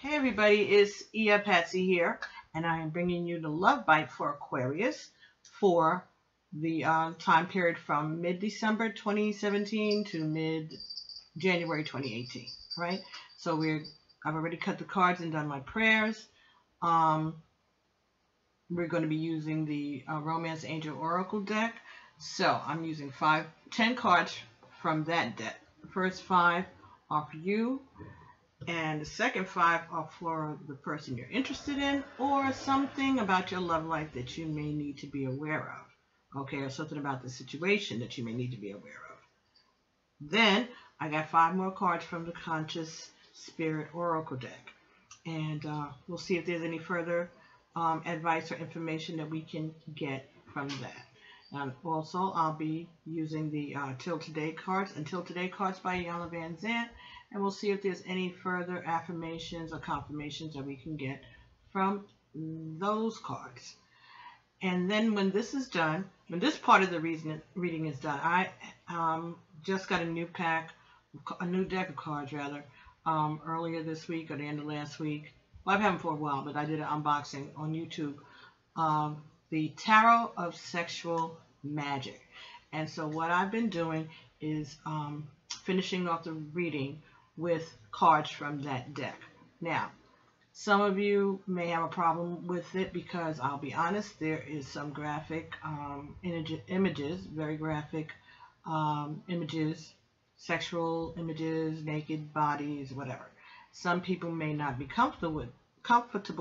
Hey everybody, it's Patsy here, and I am bringing you the Love Bite for Aquarius for the time period from mid-December 2017 to mid-January 2018, right? So I've already cut the cards and done my prayers. We're going to be using the Romance Angel Oracle deck. So I'm using 10 cards from that deck. The first 5 are for you. And the second 5 are for the person you're interested in or something about your love life that you may need to be aware of. Okay, or something about the situation that you may need to be aware of. Then I got 5 more cards from the Conscious Spirit Oracle deck. And we'll see if there's any further advice or information that we can get from that. And also, I'll be using the Until Today cards by Iyanla Vanzant, and we'll see if there's any further affirmations or confirmations that we can get from those cards. And then when this is done, when this part of the reading is done, I just got a new deck of cards rather, earlier this week or the end of last week. Well, I've had them for a while, but I did an unboxing on YouTube. The Tarot of Sexual Magic. And so what I've been doing is finishing off the reading with cards from that deck. Now, some of you may have a problem with it because I'll be honest, there is some graphic images, very graphic images, sexual images, naked bodies, whatever. Some people may not be comfortable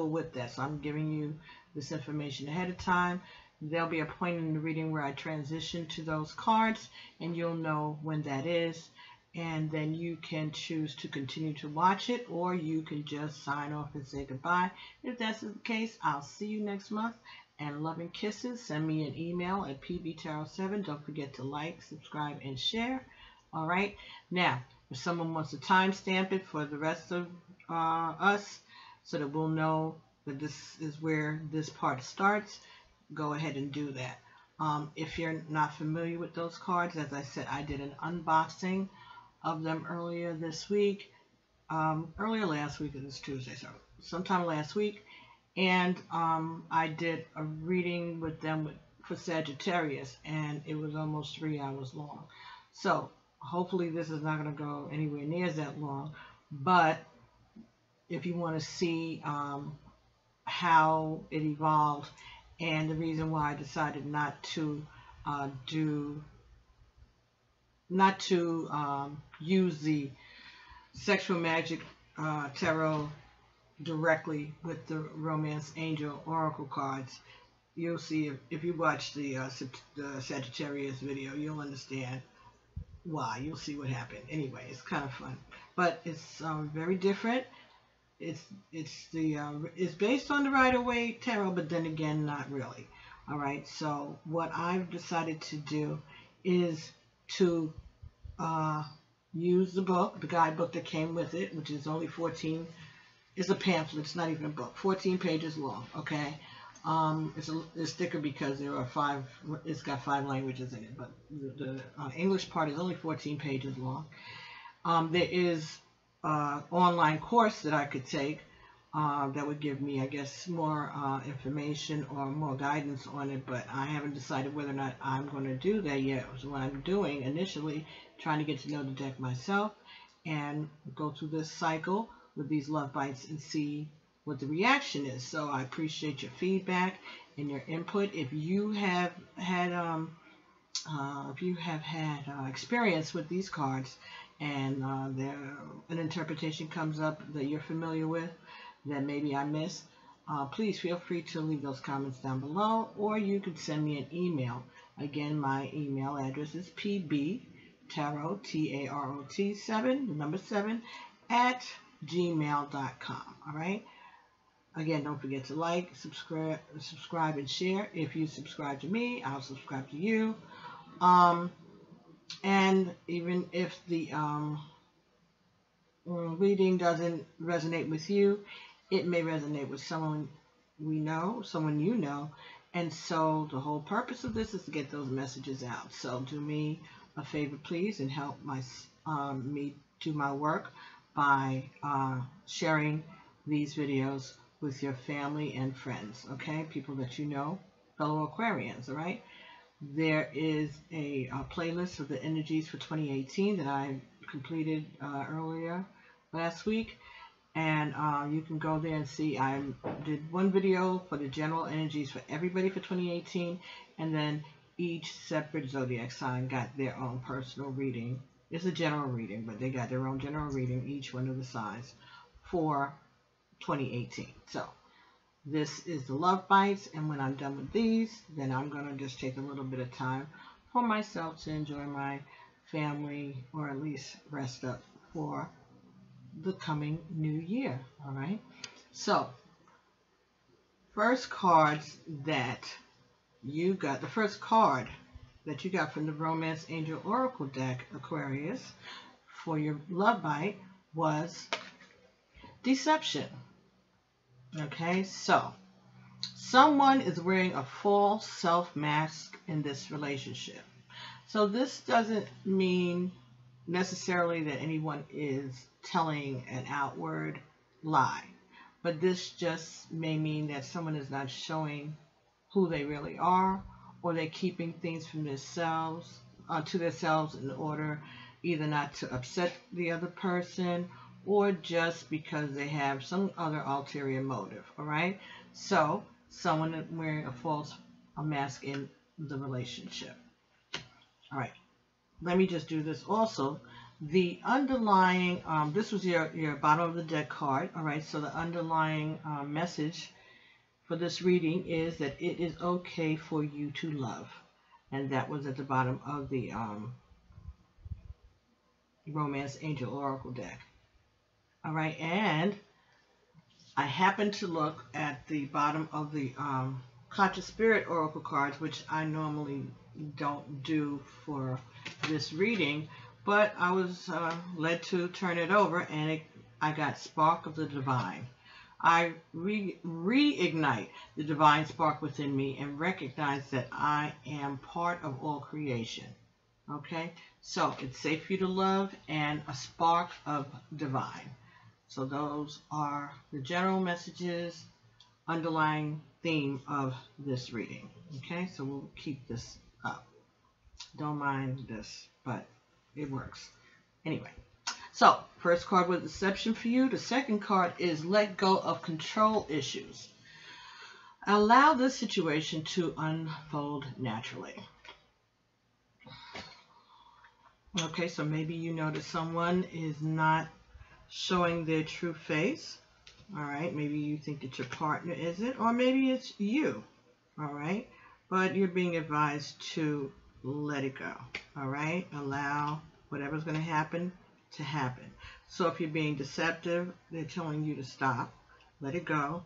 with that, so I'm giving you this information ahead of time. There'll be a point in the reading where I transition to those cards, and you'll know when that is, and then you can choose to continue to watch it, or you can just sign off and say goodbye. If that's the case, I'll see you next month, and love and kisses. Send me an email at pbtarot7. Don't forget to like, subscribe, and share. All right. Now, if someone wants to timestamp it for the rest of us, so that we'll know that this is where this part starts, go ahead and do that. If you're not familiar with those cards, as I said, I did an unboxing of them earlier this week. Earlier last week, it was Tuesday, so sometime last week. And I did a reading with them for Sagittarius, and it was almost 3 hours long. So hopefully this is not going to go anywhere near that long. But if you want to see how it evolved and the reason why I decided not to use the Sexual Magic Tarot directly with the Romance Angel Oracle cards, you'll see if you watch the Sagittarius video, you'll understand why. You'll see what happened. Anyway, it's kind of fun, but it's very different. It's based on the Rider-Waite Tarot, but then again, not really. All right. So what I've decided to do is to use the book, the guidebook that came with it, which is only 14. It's a pamphlet. It's not even a book. 14 pages long. Okay. It's thicker because there are 5. It's got 5 languages in it, but the English part is only 14 pages long. There is online course that I could take that would give me, I guess, more information or more guidance on it, but I haven't decided whether or not I'm going to do that yet. So what I'm doing initially, trying to get to know the deck myself and go through this cycle with these love bites and see what the reaction is. So I appreciate your feedback and your input. If you have had experience with these cards, and an interpretation comes up that you're familiar with that maybe I missed, please feel free to leave those comments down below, or you can send me an email. Again, my email address is pbtarot, Tarot, 7, the number 7, at gmail.com. All right. Again, don't forget to like, subscribe, and share. If you subscribe to me, I'll subscribe to you. And even if the reading doesn't resonate with you, it may resonate with someone you know. And so the whole purpose of this is to get those messages out. So do me a favor, please, and help me do my work by sharing these videos with your family and friends, okay? People that you know, fellow Aquarians, all right? There is a playlist of the energies for 2018 that I completed earlier last week. And you can go there and see I did one video for the general energies for everybody for 2018, and then each separate zodiac sign got their own personal reading. It's a general reading, but they got their own general reading, each one of the signs for 2018. So this is the Love Bites, and when I'm done with these, then I'm going to just take a little bit of time for myself to enjoy my family, or at least rest up for the coming new year. All right, so first cards that you got, the first card that you got from the Romance Angel Oracle deck, Aquarius, for your love bite was deception. Okay, so someone is wearing a false self mask in this relationship. So this doesn't mean necessarily that anyone is telling an outward lie, but this just may mean that someone is not showing who they really are, or they're keeping things from themselves to themselves in order either not to upset the other person, or just because they have some other ulterior motive. All right, so someone wearing a false mask in the relationship. All right, let me just do this also. The underlying, this was your bottom of the deck card, all right? So the underlying message for this reading is that it is okay for you to love. And that was at the bottom of the Romance Angel Oracle deck. All right, and I happened to look at the bottom of the Conscious Spirit Oracle cards, which I normally don't do for this reading, but I was led to turn it over, and I got Spark of the Divine. I reignite the divine spark within me and recognize that I am part of all creation. Okay, so it's safe for you to love and a spark of divine. So those are the general messages, underlying theme of this reading. Okay, so we'll keep this up. Don't mind this, but it works. Anyway, so first card was deception for you. The second card is let go of control issues. Allow this situation to unfold naturally. Okay, so maybe you notice someone is not showing their true face. All right, maybe you think that your partner isn't, or maybe it's you. All right, but you're being advised to let it go. All right, allow whatever's going to happen to happen. So if you're being deceptive, they're telling you to stop, let it go,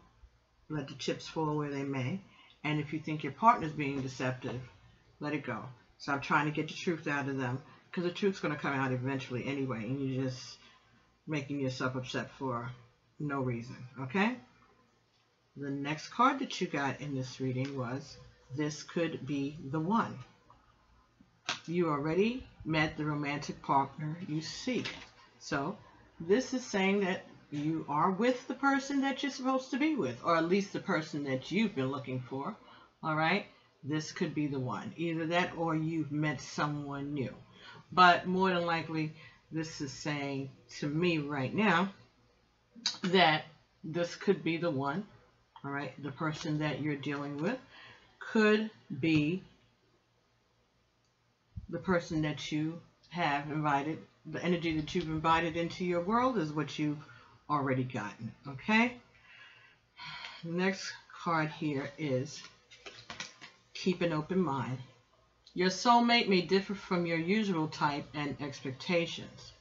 let the chips fall where they may. And if you think your partner's being deceptive, let it go. Stop trying to get the truth out of them, because the truth's going to come out eventually anyway, and you're just making yourself upset for no reason. Okay, the next card that you got in this reading was this could be the one. You already met the romantic partner you seek. So this is saying that you are with the person that you're supposed to be with, or at least the person that you've been looking for. All right, this could be the one. Either that or you've met someone new. But more than likely, this is saying to me right now that this could be the one. All right, the person that you're dealing with could be the person that you have invited. The energy that you've invited into your world is what you've already gotten. Okay, the next card here is keep an open mind. Your soulmate may differ from your usual type and expectations.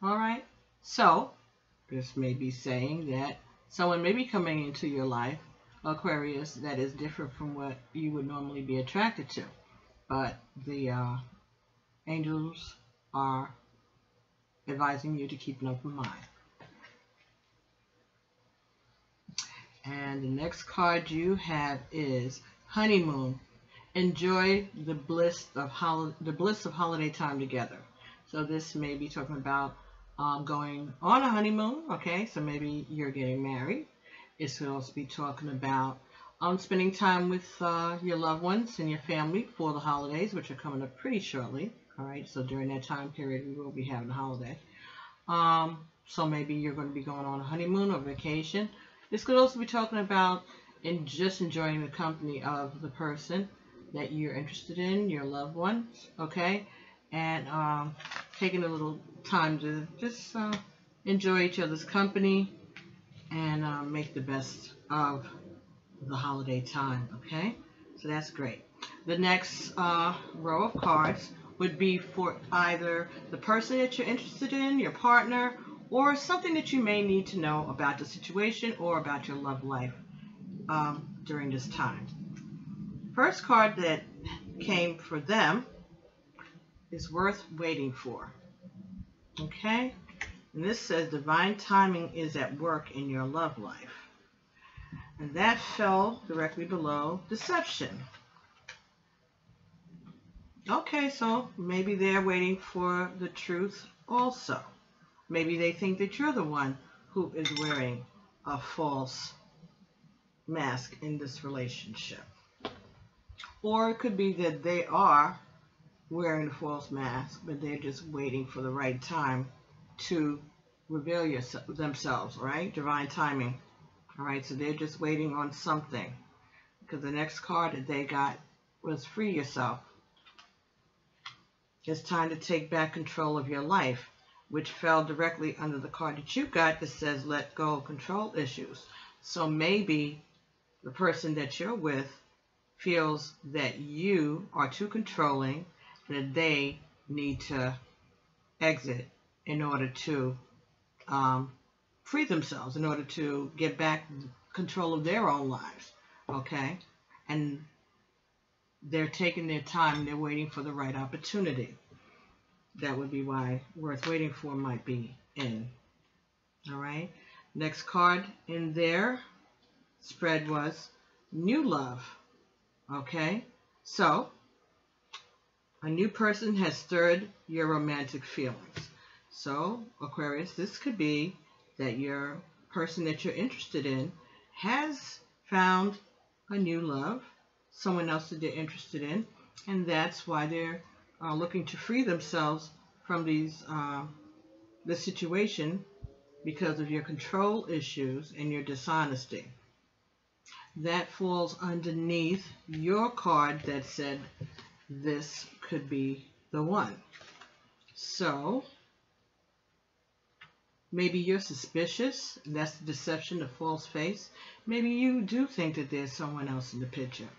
All right, so this may be saying that someone may be coming into your life, Aquarius, that is different from what you would normally be attracted to. But the angels are advising you to keep an open mind. And the next card you have is honeymoon. Enjoy the bliss of holiday time together. So this may be talking about going on a honeymoon, okay? So maybe you're getting married. It could also be talking about spending time with your loved ones and your family for the holidays, which are coming up pretty shortly, all right? So during that time period, we will be having a holiday. So maybe you're going to be going on a honeymoon or vacation. This could also be talking about just enjoying the company of the person that you're interested in, your loved ones, okay? And taking a little time to just enjoy each other's company and make the best of the holiday time, okay? So that's great. The next row of cards would be for either the person that you're interested in, your partner, or something that you may need to know about the situation or about your love life during this time. First card that came for them is worth waiting for. Okay? And this says divine timing is at work in your love life. And that fell directly below deception. Okay, so maybe they're waiting for the truth also. Maybe they think that you're the one who is wearing a false mask in this relationship. Or it could be that they are wearing a false mask, but they're just waiting for the right time to reveal themselves, right? Divine timing. All right, so they're just waiting on something. Because the next card that they got was free yourself. It's time to take back control of your life, which fell directly under the card that you got that says let go of control issues. So maybe the person that you're with feels that you are too controlling, that they need to exit in order to free themselves, in order to get back control of their own lives, okay? And they're taking their time, they're waiting for the right opportunity. That would be why worth waiting for might be in, all right? Next card in their spread was new love, okay? So, a new person has stirred your romantic feelings. So, Aquarius, this could be that your person that you're interested in has found a new love, someone else that they're interested in, and that's why they're looking to free themselves from this situation because of your control issues and your dishonesty. That falls underneath your card that said this could be the one. So, maybe you're suspicious, and that's the deception, the false face. Maybe you do think that there's someone else in the picture,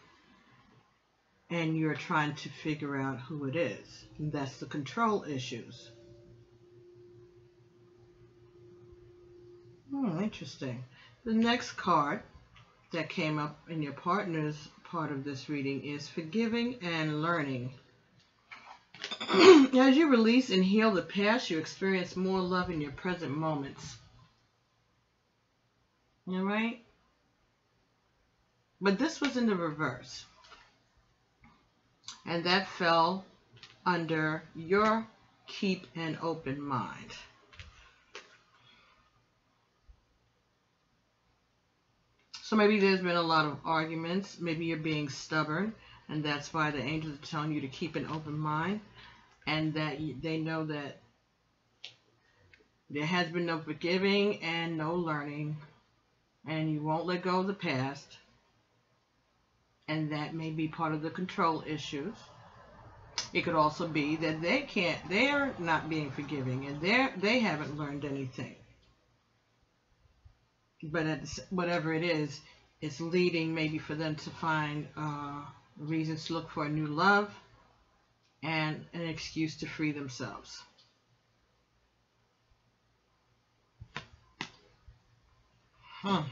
and you're trying to figure out who it is. And that's the control issues. Interesting. The next card that came up in your partner's part of this reading is forgiving and learning. As you release and heal the past, you experience more love in your present moments. All right? But this was in the reverse. And that fell under your keep an open mind. So maybe there's been a lot of arguments. Maybe you're being stubborn, and that's why the angels are telling you to keep an open mind, and that they know that there has been no forgiving and no learning, and you won't let go of the past, and that may be part of the control issues. It could also be that they're not being forgiving, and they haven't learned anything. But whatever it is, it's leading maybe for them to find reasons to look for a new love and an excuse to free themselves. The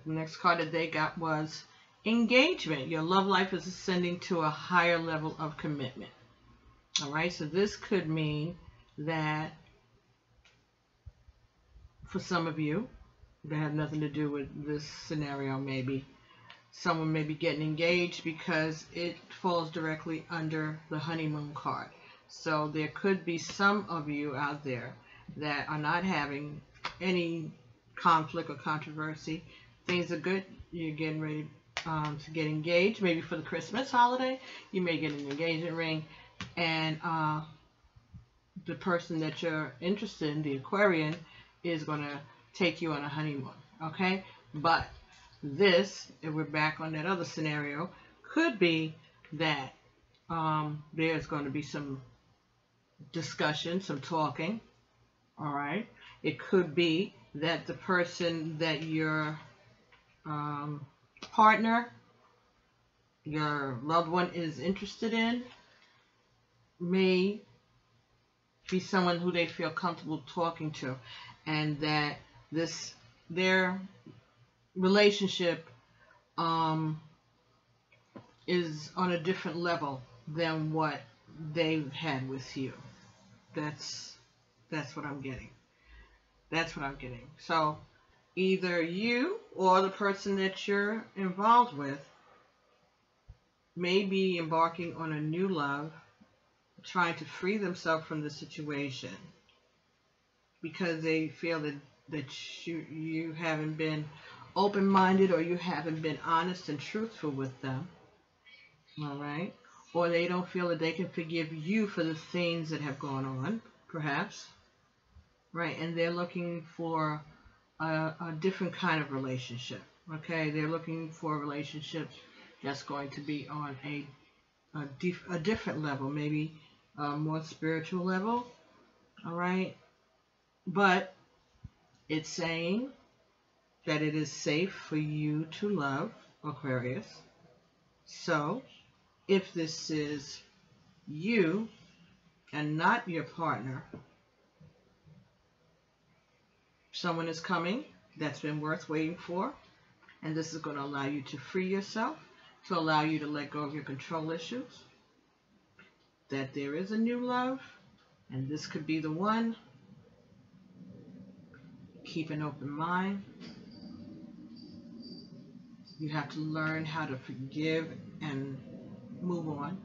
next card that they got was engagement. Your love life is ascending to a higher level of commitment. All right, so this could mean that for some of you, that have nothing to do with this scenario, maybe someone may be getting engaged because it falls directly under the honeymoon card. So there could be some of you out there that are not having any conflict or controversy. Things are good. You're getting ready to get engaged, maybe for the Christmas holiday. You may get an engagement ring, and the person that you're interested in, the Aquarian, is going to take you on a honeymoon. Okay? But this, if we're back on that other scenario, could be that there's going to be some discussion, some talking. All right? It could be that the person that your partner, your loved one, is interested in may be someone who they feel comfortable talking to, and that their relationship is on a different level than what they've had with you. That's what I'm getting. That's what I'm getting. So either you or the person that you're involved with may be embarking on a new love, trying to free themselves from the situation because they feel that you haven't been open-minded, or you haven't been honest and truthful with them. All right? Or they don't feel that they can forgive you for the things that have gone on, perhaps. Right? And they're looking for a different kind of relationship. Okay? They're looking for a relationship that's going to be on a different level, maybe a more spiritual level. All right? But it's saying that it is safe for you to love, Aquarius. So if this is you and not your partner, someone is coming that's been worth waiting for, and this is going to allow you to free yourself, to allow you to let go of your control issues, that there is a new love, and this could be the one. Keep an open mind. You have to learn how to forgive and move on.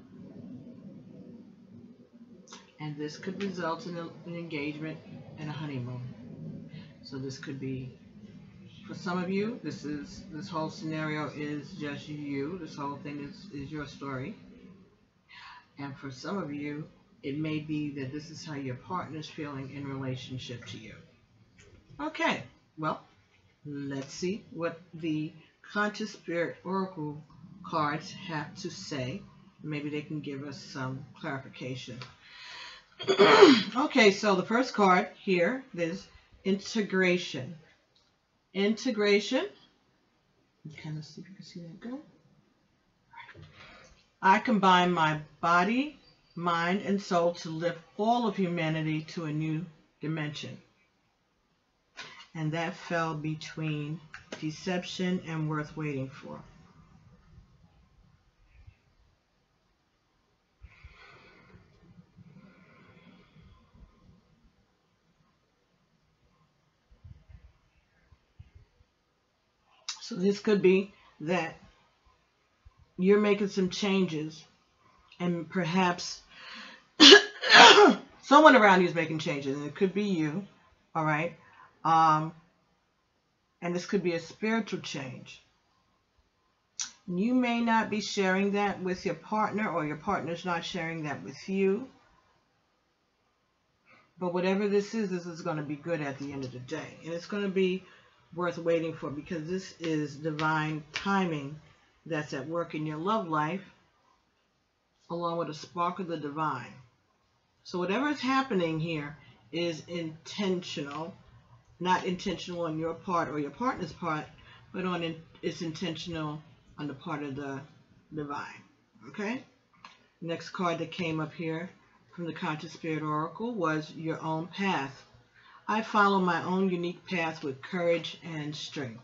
And this could result in an engagement and a honeymoon. So this could be, for some of you, this whole scenario is just you. This whole thing is your story. And for some of you, it may be that this is how your partner's feeling in relationship to you. Okay, well, let's see what the Conscious Spirit Oracle cards have to say. Maybe they can give us some clarification. Okay, so the first card here is integration. Integration. Kind of see if you can see that go. I combine my body, mind, and soul to lift all of humanity to a new dimension. And that fell between deception and worth waiting for. So this could be that you're making some changes, and perhaps someone around you is making changes, and it could be you, all right? And this could be a spiritual change. You may not be sharing that with your partner, or your partner's not sharing that with you. But whatever this is going to be good at the end of the day. And it's going to be worth waiting for, because this is divine timing that's at work in your love life, along with a spark of the divine. So whatever is happening here is intentional. Not intentional on your part or your partner's part, but it's intentional on the part of the divine. Okay? Next card that came up here from the Conscious Spirit Oracle was your own path. I follow my own unique path with courage and strength.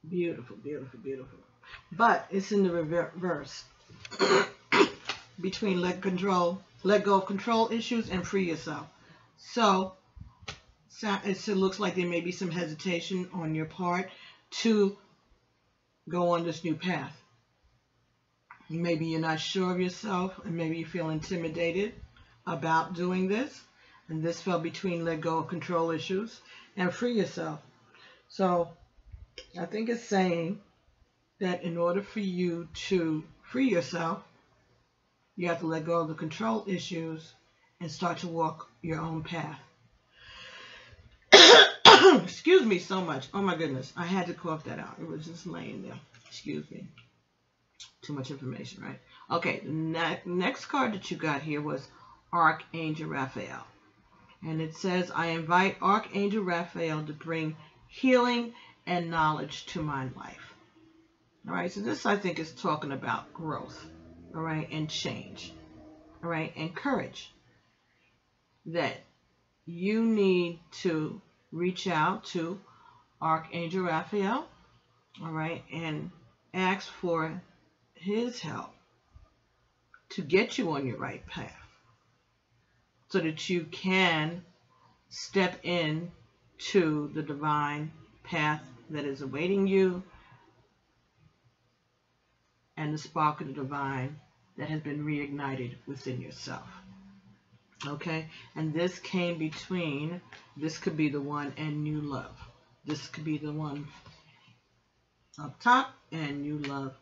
Beautiful, beautiful, beautiful. But it's in the reverse. Between let go of control issues and free yourself. So it looks like there may be some hesitation on your part to go on this new path. Maybe you're not sure of yourself, and maybe you feel intimidated about doing this. And this fell between let go of control issues and free yourself. So I think it's saying that in order for you to free yourself, you have to let go of the control issues and start to walk your own path. Excuse me so much. Oh my goodness. I had to cough that out. It was just laying there. Excuse me. Too much information, right? Okay, the next card that you got here was Archangel Raphael. And it says, I invite Archangel Raphael to bring healing and knowledge to my life. All right, so this I think is talking about growth, all right, and change, all right, and courage. That you need to reach out to Archangel Raphael, all right, and ask for his help to get you on your right path so that you can step in to the divine path that is awaiting you and the spark of the divine that has been reignited within yourself. Okay, and this came between, this could be the one and new love. This could be the one up top and new love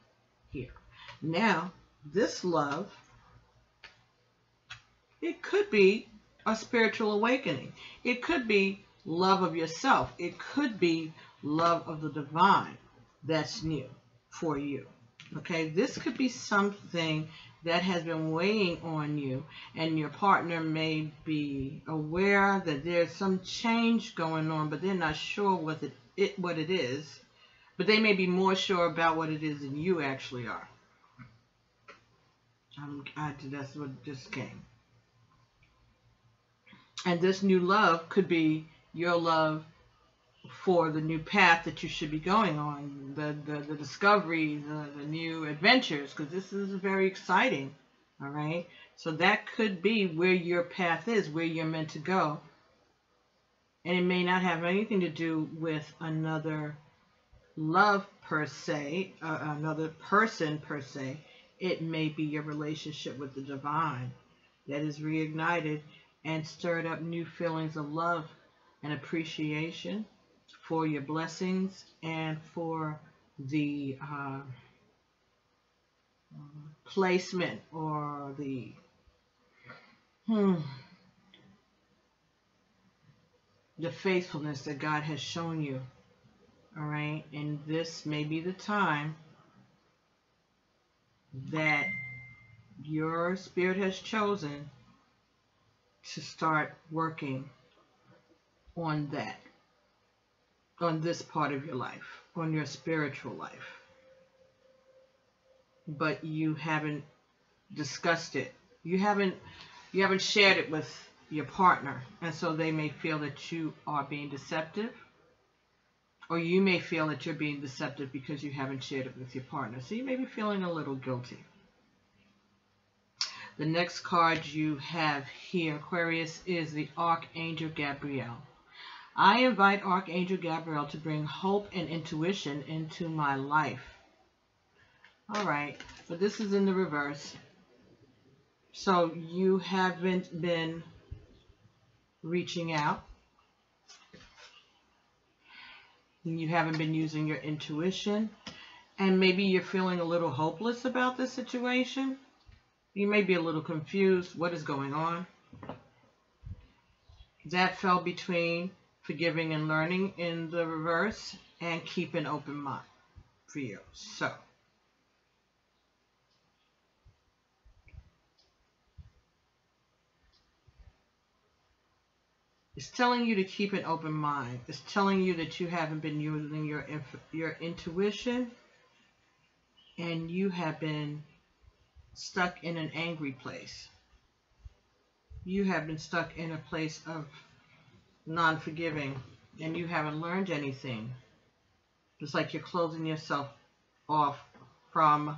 here. Now, this love, it could be a spiritual awakening. It could be love of yourself. It could be love of the divine that's new for you. Okay, this could be something that has been weighing on you, and your partner may be aware that there's some change going on, but they're not sure what it is. But they may be more sure about what it is than you actually are. That's what just came. And this new love could be your love for the new path that you should be going on, the discovery, the new adventures, because this is very exciting, all right? So that could be where your path is, where you're meant to go. And it may not have anything to do with another love per se, another person per se. It may be your relationship with the divine that is reignited and stirred up new feelings of love and appreciation for your blessings and for the placement or the faithfulness that God has shown you. All right, and this may be the time that your spirit has chosen to start working on that, on this part of your life, on your spiritual life. But you haven't discussed it. You haven't shared it with your partner, and so they may feel that you are being deceptive, or you may feel that you're being deceptive because you haven't shared it with your partner. So you may be feeling a little guilty. The next card you have here, Aquarius, is the Archangel Gabriel. I invite Archangel Gabriel to bring hope and intuition into my life. All right, but this is in the reverse. So you haven't been reaching out. You haven't been using your intuition. And maybe you're feeling a little hopeless about this situation. You may be a little confused. What is going on? That fell between forgiving and learning in the reverse and keep an open mind for you. So it's telling you to keep an open mind. It's telling you that you haven't been using your intuition, and you have been stuck in an angry place. You have been stuck in a place of non-forgiving, and you haven't learned anything. It's like you're closing yourself off from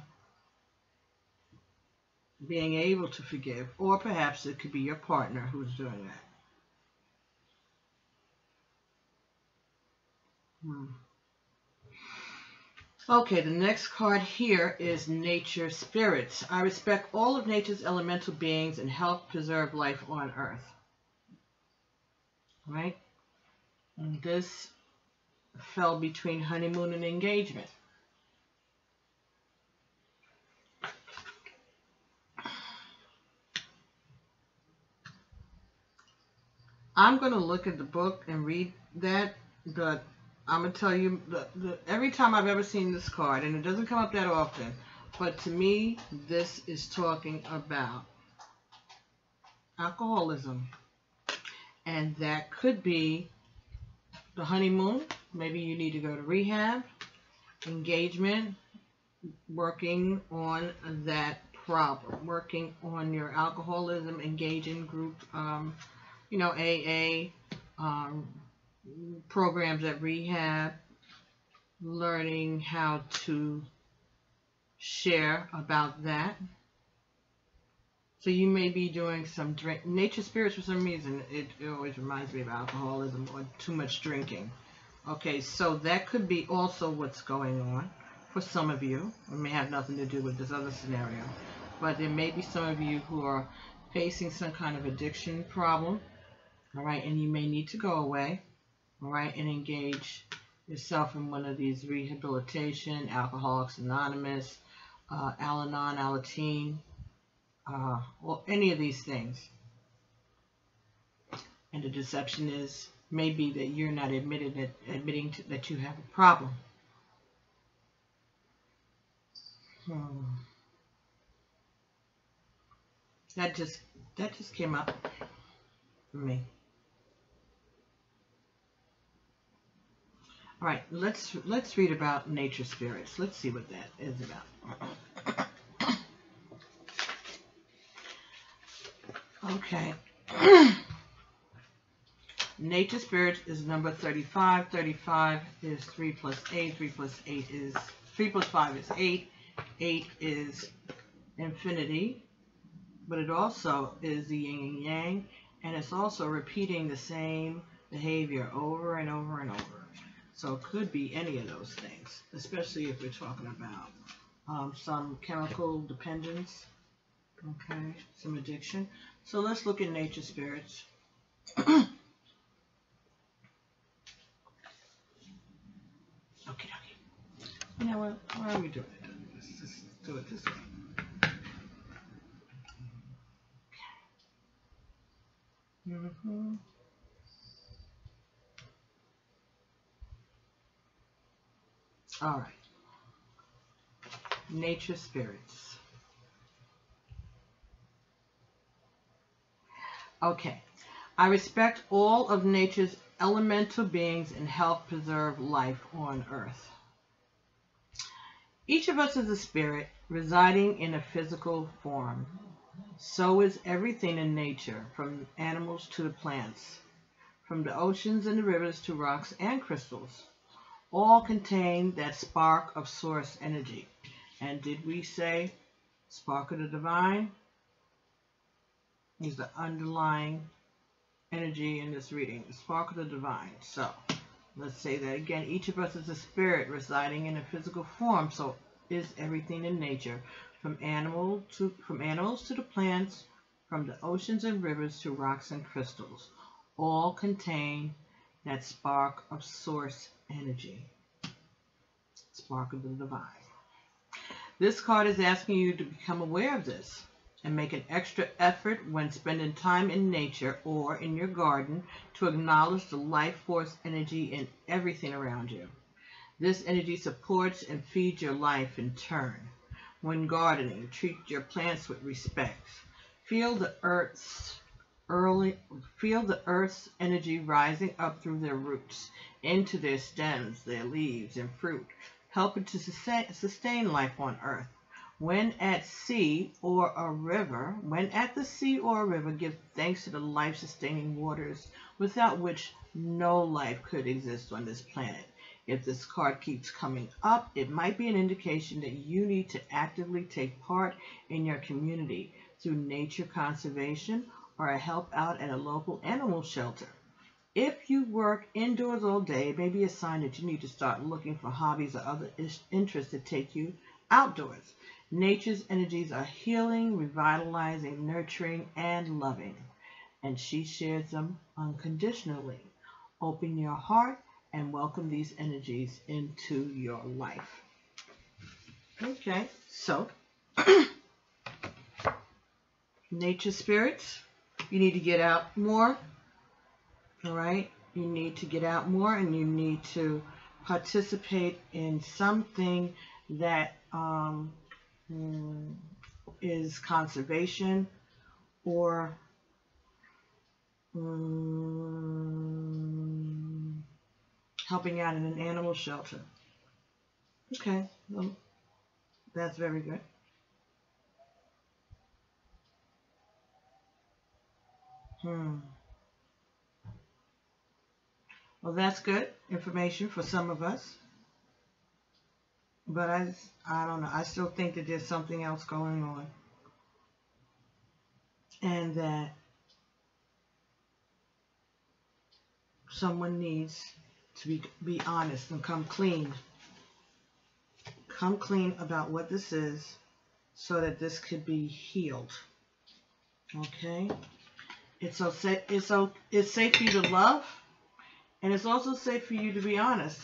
being able to forgive, or perhaps it could be your partner who's doing that. Okay, the next card here is Nature Spirits. I respect all of nature's elemental beings and help preserve life on Earth. Right? And this fell between honeymoon and engagement. I'm going to look at the book and read that, but I'm going to tell you, every time I've ever seen this card, and it doesn't come up that often, but to me, this is talking about alcoholism. And that could be the honeymoon. Maybe you need to go to rehab, engagement, working on that problem, working on your alcoholism, engaging group, AA, programs at rehab, learning how to share about that. So you may be doing some drink. Nature Spirits, for some reason, it always reminds me of alcoholism or too much drinking. Okay, so that could be also what's going on for some of you. It may have nothing to do with this other scenario. But there may be some of you who are facing some kind of addiction problem. All right, and you may need to go away. All right, and engage yourself in one of these rehabilitation, Alcoholics Anonymous, Al-Anon, Alateen, or any of these things. And the deception is maybe that you're not admitting that you have a problem. That just came up for me. All right, let's read about Nature Spirits. Let's see what that is about. Okay. Nature Spirits is number 35. 35 is 3 plus 8. 3 plus 8 is 3 plus 5 is 8. 8 is infinity, but it also is the yin and yang, and it's also repeating the same behavior over and over and over. So it could be any of those things, especially if we're talking about some chemical dependence, okay, some addiction. So let's look at Nature Spirits. Okay. You know what? Why are we doing it? Let's just do it this way. Okay. All right. Nature Spirits. Okay. I respect all of nature's elemental beings and help preserve life on Earth. Each of us is a spirit residing in a physical form. So is everything in nature, from animals to the plants, from the oceans and the rivers to rocks and crystals. All contain that spark of source energy. And did we say spark of the divine is the underlying energy in this reading, the spark of the divine. So let's say that again. Each of us is a spirit residing in a physical form. So is everything in nature, from animals to the plants, from the oceans and rivers to rocks and crystals. All contain that spark of source energy, spark of the divine. This card is asking you to become aware of this and make an extra effort when spending time in nature or in your garden to acknowledge the life force energy in everything around you. This energy supports and feeds your life in turn. When gardening, treat your plants with respect. Feel the earth's energy rising up through their roots, into their stems, their leaves, and fruit, helping to sustain life on Earth. When at sea or a river, give thanks to the life-sustaining waters without which no life could exist on this planet. If this card keeps coming up, it might be an indication that you need to actively take part in your community through nature conservation or help out at a local animal shelter. If you work indoors all day, it may be a sign that you need to start looking for hobbies or other interests that take you outdoors. Nature's energies are healing, revitalizing, nurturing, and loving, and she shares them unconditionally. Open your heart and welcome these energies into your life. Okay, so nature spirits, you need to get out more. All right, you need to get out more, and you need to participate in something that is conservation or helping out in an animal shelter. Okay, well, that's very good. Well, that's good information for some of us. But I don't know. I still think that there's something else going on. And that someone needs to be honest and come clean. Come clean about what this is so that this could be healed. Okay? It's safe for you to love, and it's also safe for you to be honest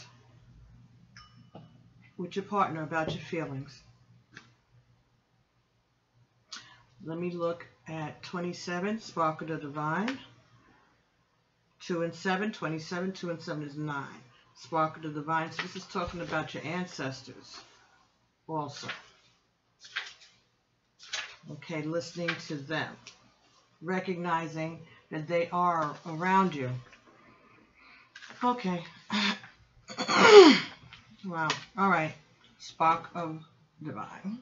with your partner about your feelings. Let me look at 27, Spark of the Divine. 2 and 7, 27, 2 and 7 is 9. Spark of the Divine. So this is talking about your ancestors also. Okay, listening to them. Recognizing that they are around you. Okay. Wow. All right. Spark of Divine.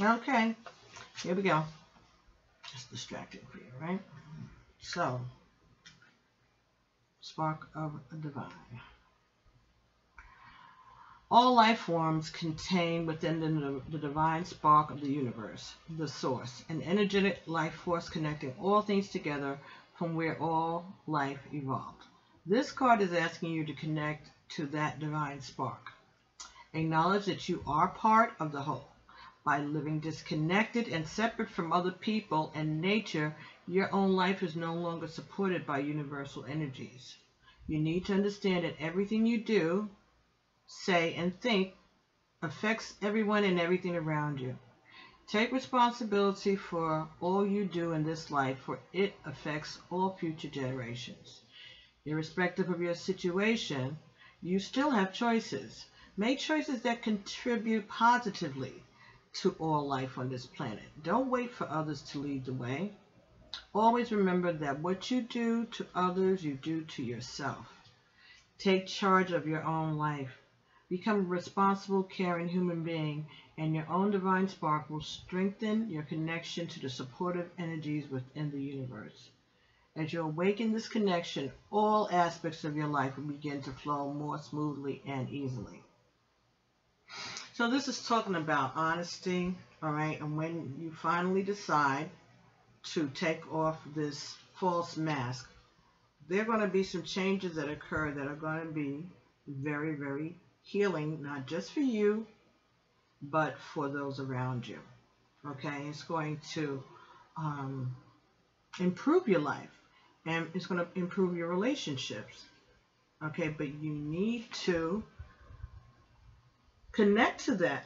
Okay. Here we go. Just distracted for you, right? So, Spark of Divine. All life forms contain within the divine spark of the universe, the source, an energetic life force connecting all things together from where all life evolved. This card is asking you to connect to that divine spark. Acknowledge that you are part of the whole. By living disconnected and separate from other people and nature, your own life is no longer supported by universal energies. You need to understand that everything you do, say, and think affects everyone and everything around you. Take responsibility for all you do in this life, for it affects all future generations. Irrespective of your situation, you still have choices. Make choices that contribute positively to all life on this planet. Don't wait for others to lead the way. Always remember that what you do to others, you do to yourself. Take charge of your own life. Become a responsible, caring human being, and your own divine spark will strengthen your connection to the supportive energies within the universe. As you awaken this connection, all aspects of your life will begin to flow more smoothly and easily. So this is talking about honesty, all right? And when you finally decide to take off this false mask, there are going to be some changes that occur that are going to be very, very healing, not just for you, but for those around you. Okay? It's going to improve your life, and it's going to improve your relationships. Okay? But you need to connect to that,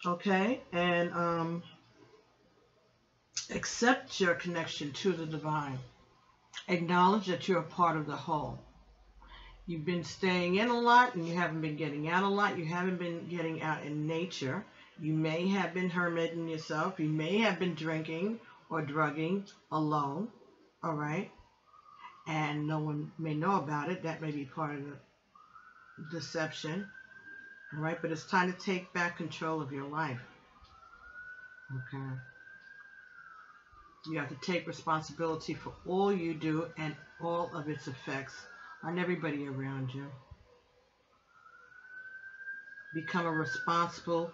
okay, and accept your connection to the divine. Acknowledge that you're a part of the whole. You've been staying in a lot and you haven't been getting out a lot. You haven't been getting out in nature. You may have been hermiting yourself. You may have been drinking or drugging alone, all right, and no one may know about it. That may be part of the deception. All right, but it's time to take back control of your life. Okay. You have to take responsibility for all you do and all of its effects on everybody around you. become a responsible,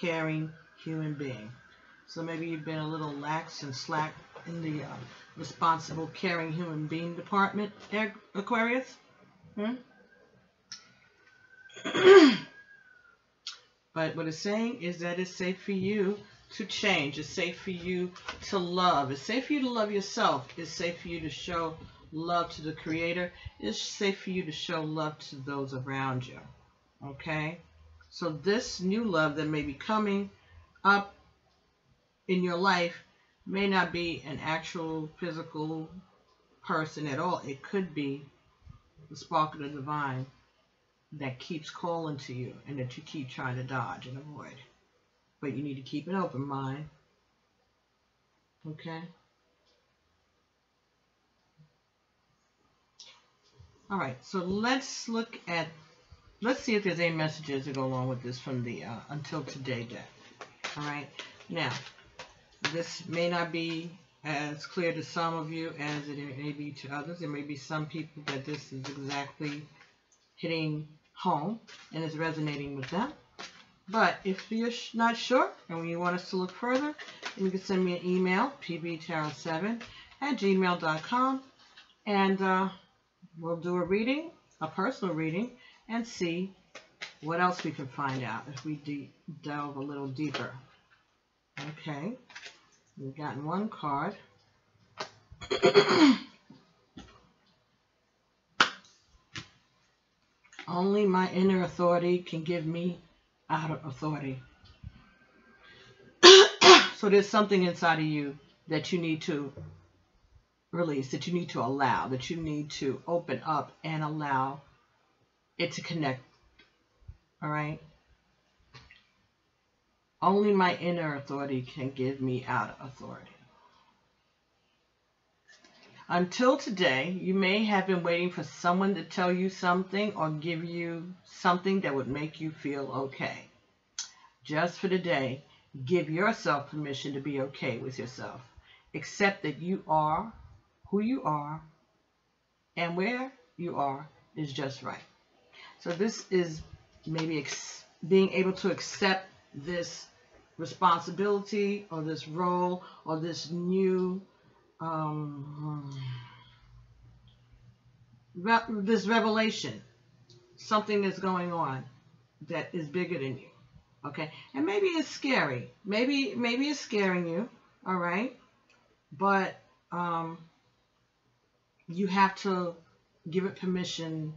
caring human being. So maybe you've been a little lax and slack in the responsible, caring human being department, Aquarius. But what it's saying is that it's safe for you to change. It's safe for you to love. It's safe for you to love yourself. It's safe for you to show love to the Creator. It's safe for you to show love to those around you. Okay? So this new love that may be coming up in your life may not be an actual physical person at all. It could be the spark of the divine that keeps calling to you and that you keep trying to dodge and avoid. But you need to keep an open mind. Okay? Alright, so let's see if there's any messages that go along with this from the Until Today deck. Alright? Now, this may not be as clear to some of you as it may be to others. There may be some people that this is exactly hitting home and is resonating with them. But if you're not sure and you want us to look further, then you can send me an email, pbtarot7@gmail.com, and we'll do a reading, a personal reading, and see what else we can find out if we delve a little deeper. Okay, we've gotten one card. Only my inner authority can give me outer authority. So there's something inside of you that you need to release, that you need to allow, that you need to open up and allow it to connect. All right? Only my inner authority can give me outer authority. Until today, you may have been waiting for someone to tell you something or give you something that would make you feel okay. Just for today, give yourself permission to be okay with yourself. Accept that you are who you are, and where you are is just right. So this is maybe being able to accept this responsibility or this role or this new this revelation, something that's going on that is bigger than you. Okay, and maybe it's scary. Maybe it's scaring you. All right, but you have to give it permission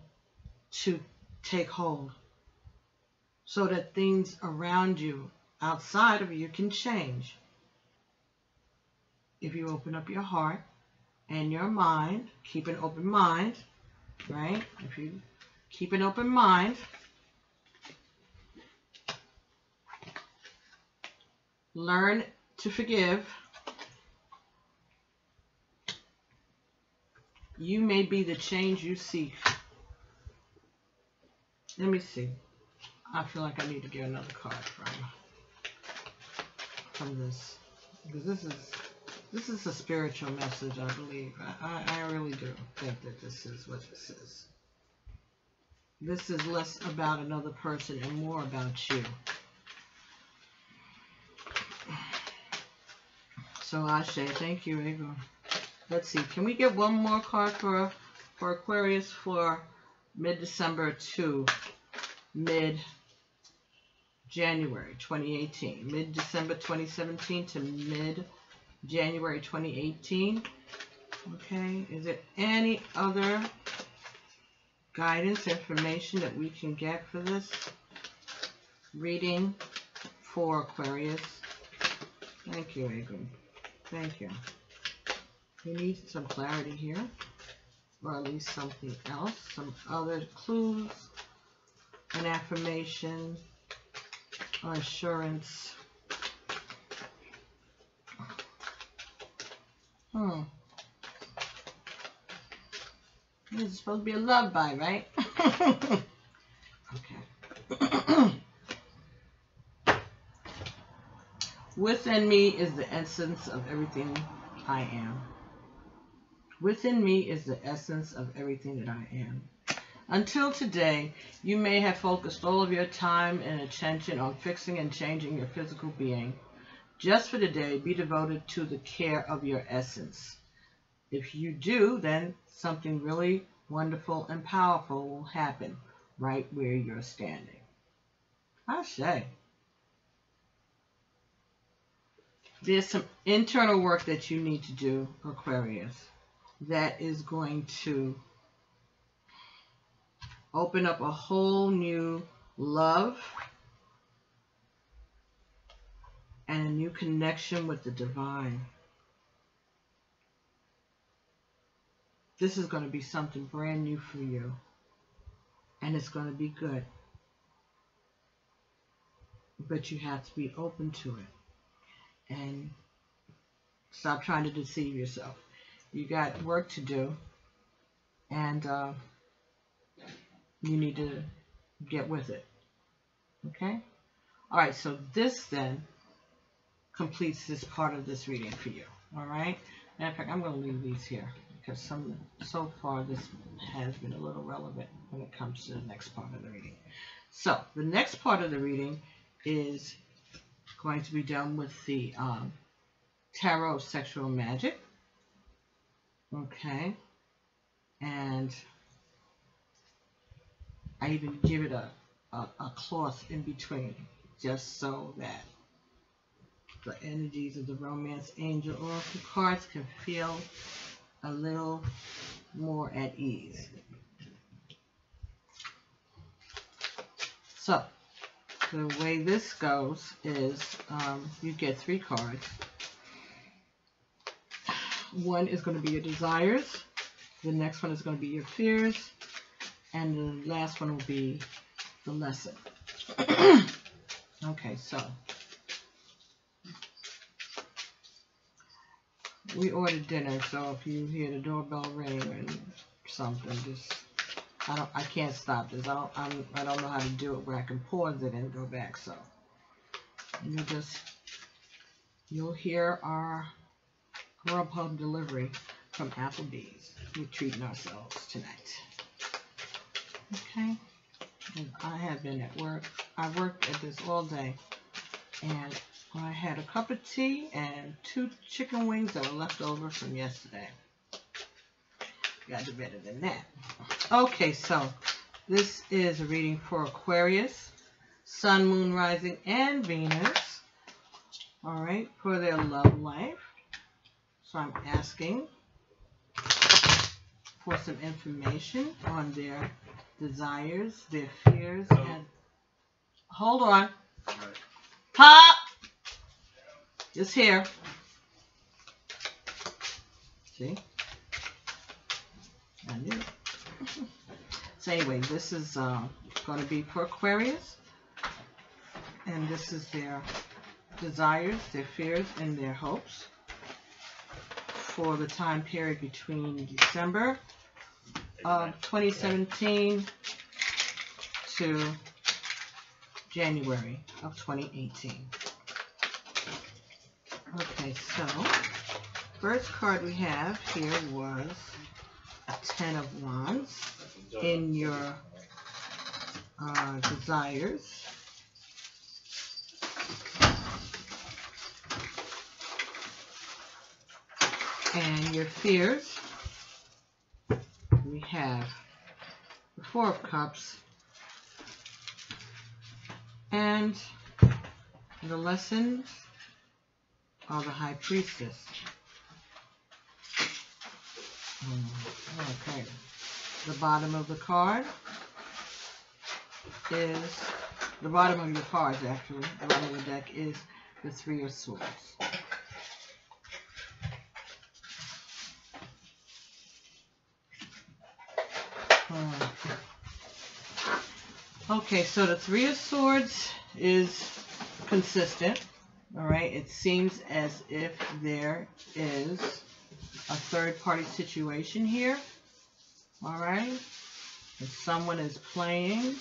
to take hold, so that things around you, outside of you, can change. If you open up your heart and your mind, keep an open mind, right? If you keep an open mind, learn to forgive, you may be the change you seek. Let me see. I feel like I need to get another card from this, because this is a spiritual message, I believe. I really do think that this is what this is. This is less about another person and more about you. So Ashe, thank you, Ego. Let's see. Can we get one more card for Aquarius for mid-December to mid-January 2018? Mid-December 2017 to mid-January 2018. Okay. Is there any other guidance, information that we can get for this reading for Aquarius? Thank you, Ego. Thank you. We need some clarity here, or at least something else, some other clues, an affirmation, or assurance. This is supposed to be a love bite, right? Okay. Within me is the essence of everything I am. Within me is the essence of everything that I am. Until today, you may have focused all of your time and attention on fixing and changing your physical being. Just for today, be devoted to the care of your essence. If you do, then something really wonderful and powerful will happen right where you're standing. Ashe. There's some internal work that you need to do, Aquarius, that is going to open up a whole new love and a new connection with the divine. This is going to be something brand new for you, and it's going to be good. But you have to be open to it and stop trying to deceive yourself. You got work to do, and you need to get with it. Okay? All right, so this then completes this part of this reading for you. All right? Matter of fact, I'm going to leave these here because so far this has been a little relevant when it comes to the next part of the reading. So the next part of the reading is going to be done with the Tarot of Sexual Magic. Okay? And I even give it a cloth in between just so that the energies of the Romance Angel Oracle cards can feel a little more at ease. So, the way this goes is you get 3 cards. One is going to be your desires. The next one is going to be your fears. And the last one will be the lesson. Okay, so we ordered dinner, so if you hear the doorbell ring and something, just I can't stop this. I don't know how to do it where I can pause it and go back. So you'll hear our Grubhub delivery from Applebee's. We're treating ourselves tonight. Okay. And I have been at work. I worked at this all day, and I had a cup of tea and 2 chicken wings that were left over from yesterday. Got to do better than that. Okay, so this is a reading for Aquarius, Sun, Moon, Rising, and Venus. All right, for their love life. So I'm asking for some information on their desires, their fears, and hold on. Pop! Just here. See? I knew it. So anyway, this is going to be for Aquarius. And this is their desires, their fears, and their hopes for the time period between December of 2017 to January of 2018. Okay, so first card we have here was a 10 of Wands in your desires. And your fears, we have the 4 of Cups, and the lessons are the High Priestess. Okay, the bottom of the card is, the bottom of your cards actually, the bottom of the deck is the 3 of Swords. Okay, so the 3 of Swords is consistent. All right, it seems as if there is a third-party situation here. All right, and someone is playing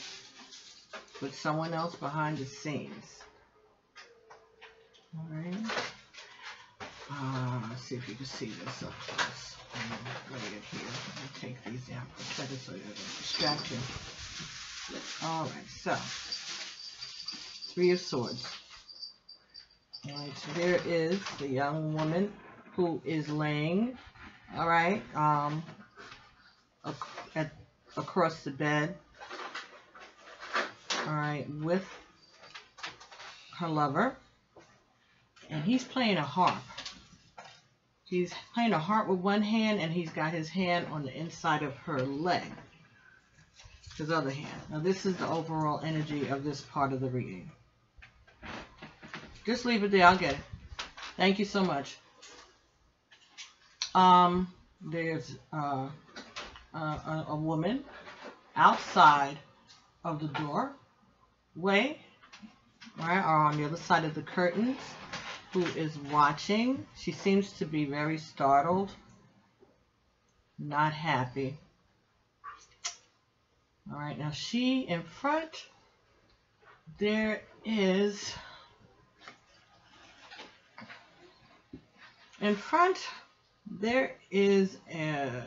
with someone else behind the scenes. All right. Let's see if you can see this up close. Right here. Let me take these down for a second so they don't distract you. Alright, so Three of Swords. Alright, so there is the young woman who is laying, alright, across the bed, alright, with her lover, and he's playing a harp. He's playing a harp with one hand, and he's got his hand on the inside of her leg, his other hand. Now this is the overall energy of this part of the reading. Just leave it there, I'll get it. Thank you so much. There's a woman outside of the doorway, right, or on the other side of the curtains, who is watching. She seems to be very startled, not happy. All right, now she in front, there is, in front, there is a,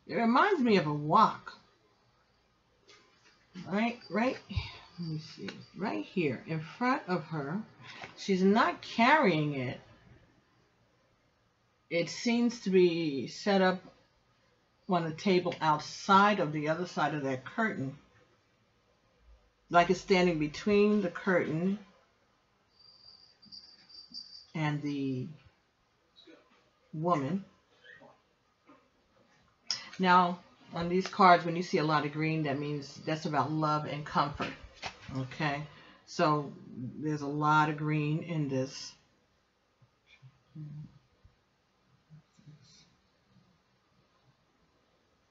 it reminds me of a wok. Right, let me see, right here in front of her. She's not carrying it. It seems to be set up on a table outside of the other side of that curtain. Like it's standing between the curtain and the woman. Now, on these cards, when you see a lot of green, that means that's about love and comfort. Okay? So, there's a lot of green in this.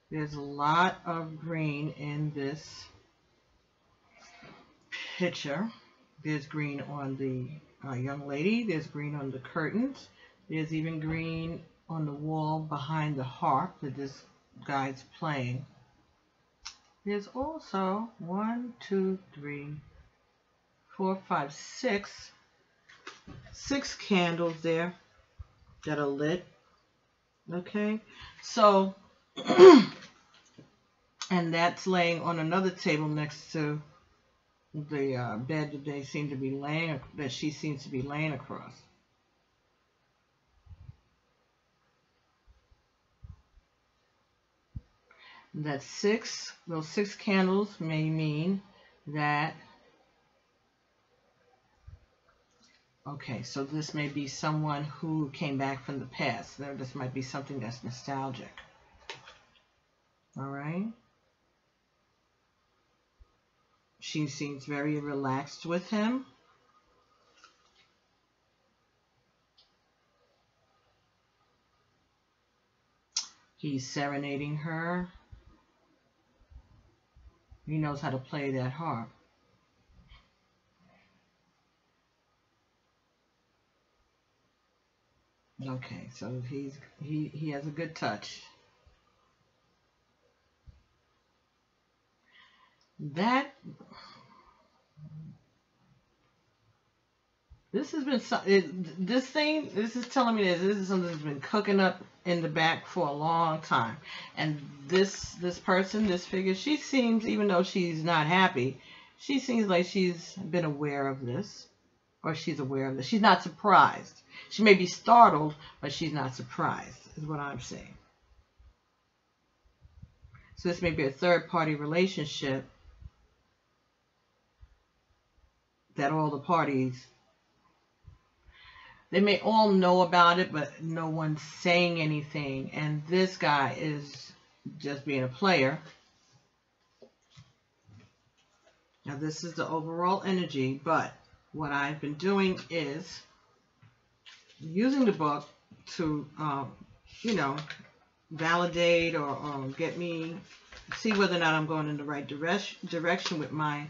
There's a lot of green in this picture. There's green on the young lady. There's green on the curtains. There's even green on the wall behind the harp that this guy's playing. There's also 1, 2, 3, 4, 5, 6 candles there that are lit. Okay, so and that's laying on another table next to the bed that they seem to be laying, that she seems to be laying across. That's 6. Those 6 candles may mean that, okay, so this may be someone who came back from the past. This might be something that's nostalgic. All right. She seems very relaxed with him. He's serenading her. He knows how to play that harp. Okay, so he has a good touch. This has been this is telling me that this is something that's been cooking up in the back for a long time. And this person, this figure, she seems, even though she's not happy, she seems like she's been aware of this, or she's aware of this. She's not surprised. She may be startled, but she's not surprised, is what I'm saying. So this may be a third-party relationship that all the parties, they may all know about it, but no one's saying anything. And this guy is just being a player. Now this is the overall energy, but what I've been doing is using the book to, you know, validate or get me, see whether or not I'm going in the right direction with my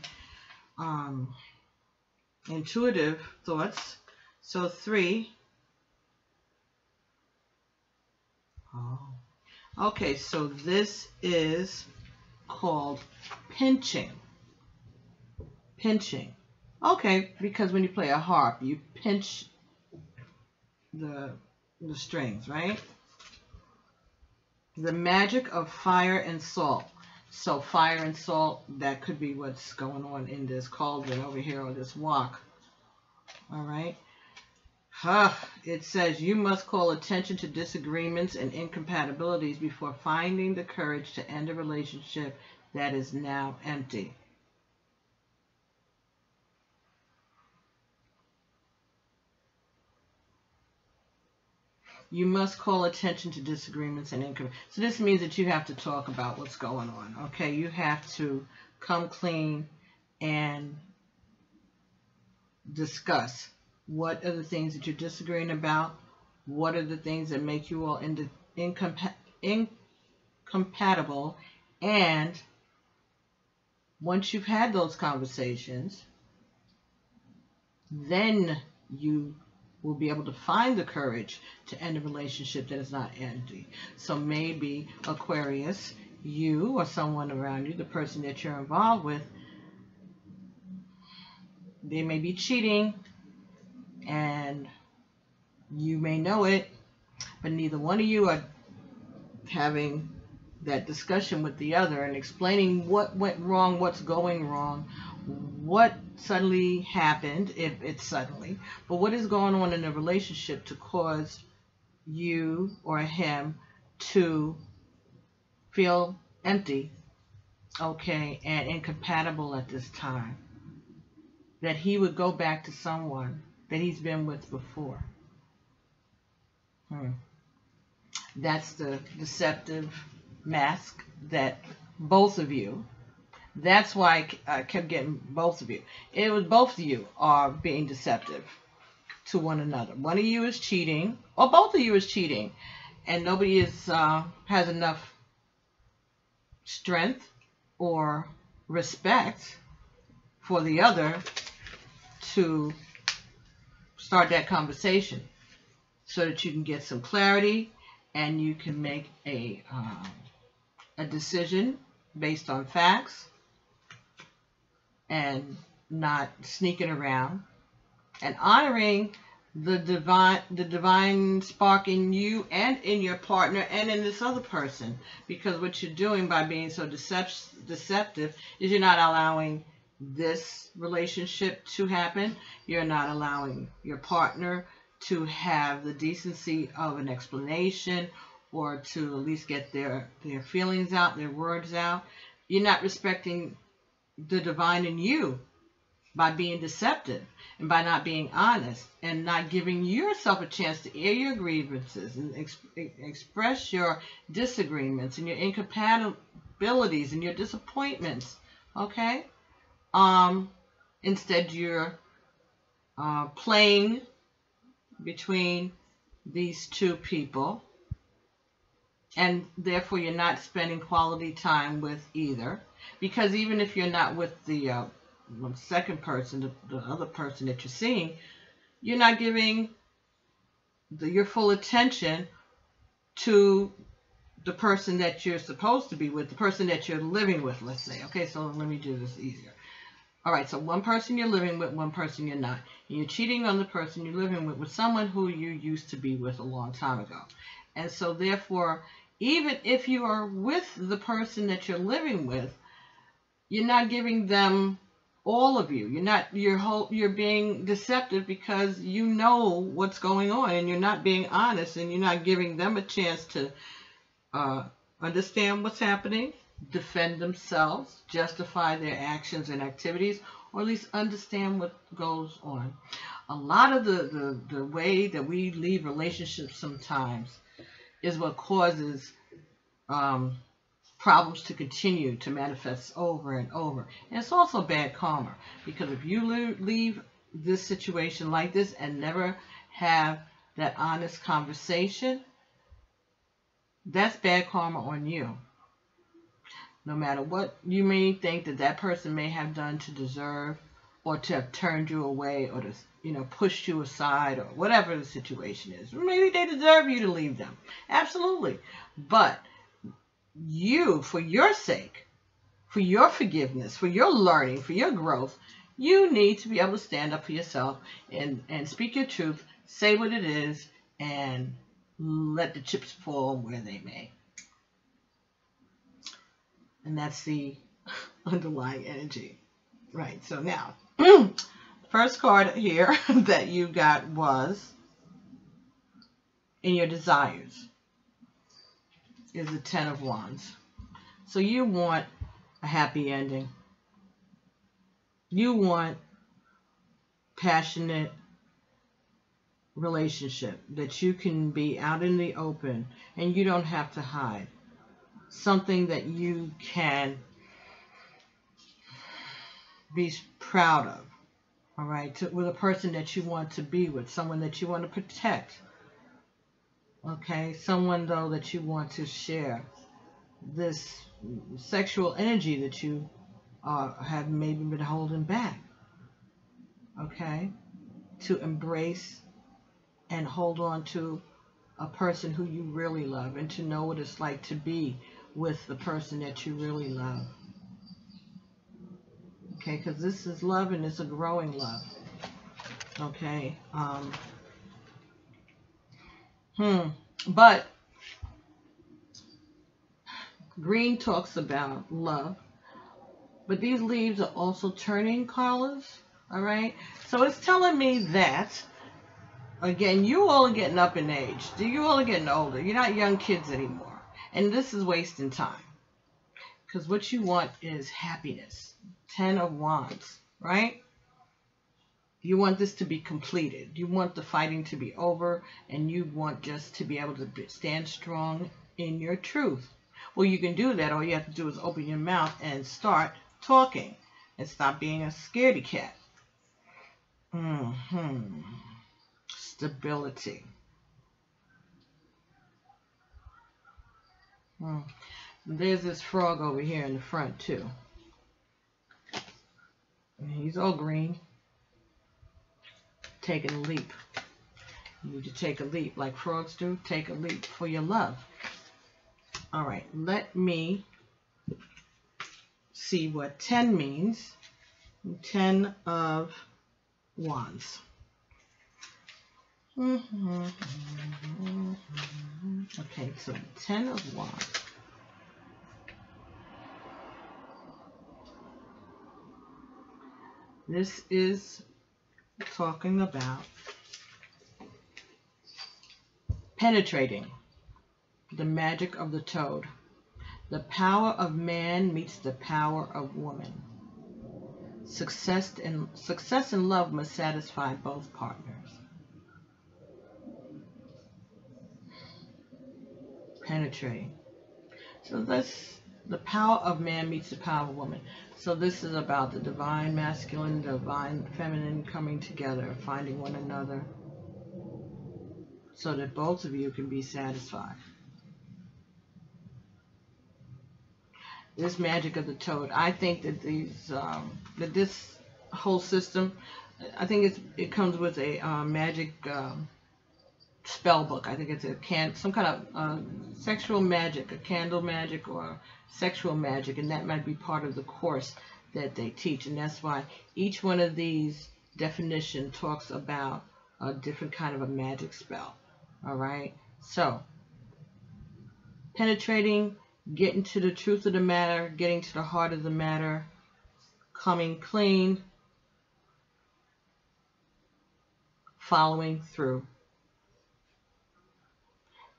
intuitive thoughts. So 3. Oh. Okay, so this is called pinching. Pinching. Okay, because when you play a harp, you pinch the strings, right? The magic of fire and salt. So fire and salt, that could be what's going on in this cauldron over here, or this wok. All right. It says you must call attention to disagreements and incompatibilities before finding the courage to end a relationship that is now empty. You must call attention to disagreements and incompatibilities. So this means that you have to talk about what's going on. Okay, you have to come clean and discuss what are the things that you're disagreeing about, what are the things that make you all incompatible, and once you've had those conversations, then you will be able to find the courage to end a relationship that is not empty. So maybe, Aquarius, you or someone around you, the person that you're involved with, they may be cheating, and you may know it, but neither one of you are having that discussion with the other and explaining what went wrong, what's going wrong, what suddenly happened, if it's suddenly, but what is going on in the relationship to cause you or him to feel empty, okay, and incompatible at this time, that he would go back to someone that he's been with before. That's the deceptive mask that both of you, that's why I kept getting both of you. It was both of you are being deceptive to one another. One of you is cheating, or both of you is cheating, and nobody is has enough strength or respect for the other to start that conversation so that you can get some clarity and you can make a decision based on facts and not sneaking around, and honoring the divine spark in you and in your partner and in this other person. Because what you're doing by being so deceptive is you're not allowing this relationship to happen. You're not allowing your partner to have the decency of an explanation, or to at least get their feelings out, their words out. You're not respecting the divine in you by being deceptive and by not being honest and not giving yourself a chance to air your grievances and express your disagreements and your incompatibilities and your disappointments, okay? Instead, you're playing between these two people, and therefore you're not spending quality time with either. Because even if you're not with the second person, the other person that you're seeing, you're not giving your full attention to the person that you're supposed to be with, the person that you're living with, let's say. Okay, so let me do this easier. All right, so one person you're living with, one person you're not. And you're cheating on the person you're living with someone who you used to be with a long time ago. And so therefore, even if you are with the person that you're living with, you're not giving them all of you. You're being deceptive because you know what's going on, and you're not being honest, and you're not giving them a chance to understand what's happening, defend themselves, justify their actions and activities, or at least understand what goes on. A lot of the way that we leave relationships sometimes is what causes problems to continue to manifest over and over. And it's also bad karma, because if you leave this situation like this and never have that honest conversation, that's bad karma on you. No matter what you may think that person may have done to deserve, or to have turned you away, or to pushed you aside, or whatever the situation is. Maybe they deserve you to leave them. Absolutely. But you, for your sake, for your forgiveness, for your learning, for your growth, You need to be able to stand up for yourself and speak your truth, say what it is, and let the chips fall where they may. And that's the underlying energy. Right, so now, first card here that you got was in your desires is the Ten of Wands. So you want a happy ending. You want passionate relationship that you can be out in the open and you don't have to hide. Something that you can be proud of. All right, with a person that you want to be with, someone that you want to protect. Okay, someone though that you want to share this sexual energy that you have maybe been holding back. Okay, to embrace and hold on to a person who you really love and to know what it's like to be with the person that you really love. Okay, because this is love and it's a growing love. Okay. But green talks about love. But these leaves are also turning colors. All right. So it's telling me that, again, you all are getting up in age. You all are getting older. You're not young kids anymore. And this is wasting time. Because what you want is happiness. 10 of Wands, right? You want this to be completed. You want the fighting to be over, and you want just to be able to stand strong in your truth. Well, you can do that. All you have to do is open your mouth and start talking and stop being a scaredy cat. Stability. There's this frog over here in the front too. He's all green. Taking a leap. You need to take a leap like frogs do. Take a leap for your love. All right, let me see what 10 means. 10 of Wands. Okay, so 10 of Wands. This is talking about penetrating the magic of the toad. The power of man meets the power of woman. Success in love must satisfy both partners. Penetrating. So that's the power of man meets the power of woman. So this is about the divine masculine, divine feminine coming together, finding one another, so that both of you can be satisfied. This magic of the toad. I think that this whole system, I think it comes with a magic spell book. I think it's some kind of sexual magic, a candle magic or sexual magic, and that might be part of the course that they teach. And that's why each one of these definition talks about a different kind of a magic spell. All right. So penetrating, getting to the truth of the matter, getting to the heart of the matter, coming clean, following through,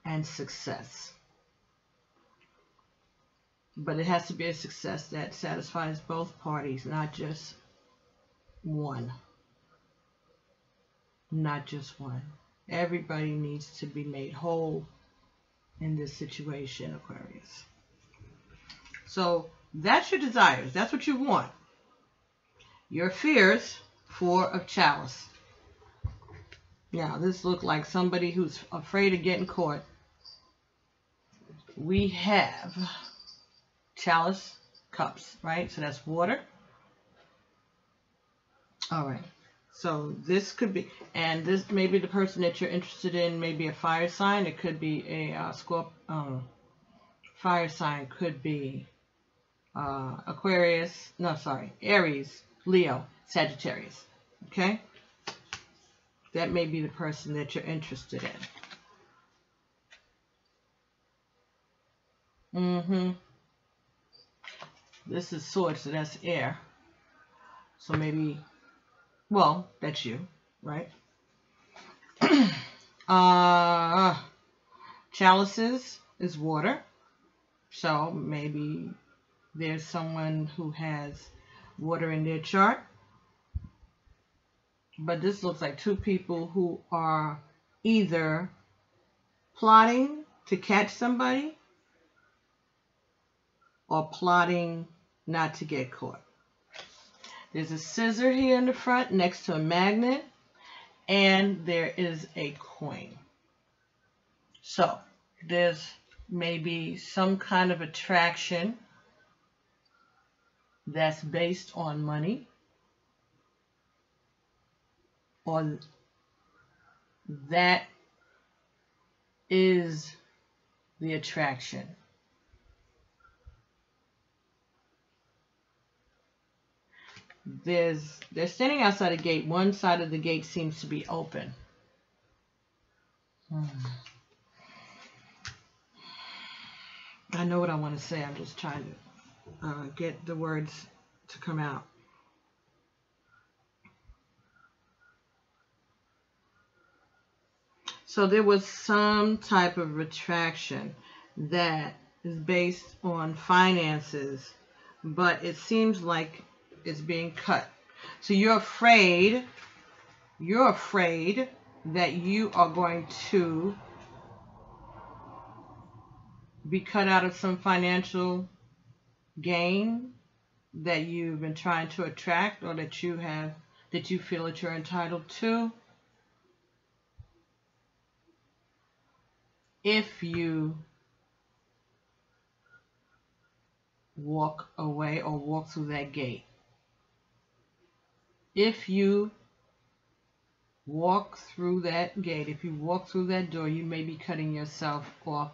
and success. But it has to be a success that satisfies both parties, not just one. Not just one. Everybody needs to be made whole in this situation, Aquarius. So that's your desires. That's what you want. Your fears, 4 of Chalice. Now, this looks like somebody who's afraid of getting caught. We have Chalice, cups, right? So that's water. All right. So this could be, and this may be the person that you're interested in, maybe a fire sign. It could be a fire sign. Could be Aquarius. No, sorry, Aries, Leo, Sagittarius. Okay? That may be the person that you're interested in. This is Swords, so that's air. So maybe, well, that's you, right? Chalices is water. So maybe there's someone who has water in their chart. But this looks like two people who are either plotting to catch somebody or plotting not to get caught. There's a scissor here in the front next to a magnet, and there is a coin. So there's maybe some kind of attraction that's based on money, or that is the attraction. They're standing outside a gate. One side of the gate seems to be open. I know what I want to say. I'm just trying to get the words to come out. So there was some type of attraction that is based on finances, but it seems like it's being cut. So you're afraid that you are going to be cut out of some financial gain that you've been trying to attract, or that you feel that you're entitled to, if you walk away or walk through that gate. If you walk through that gate, if you walk through that door, you may be cutting yourself off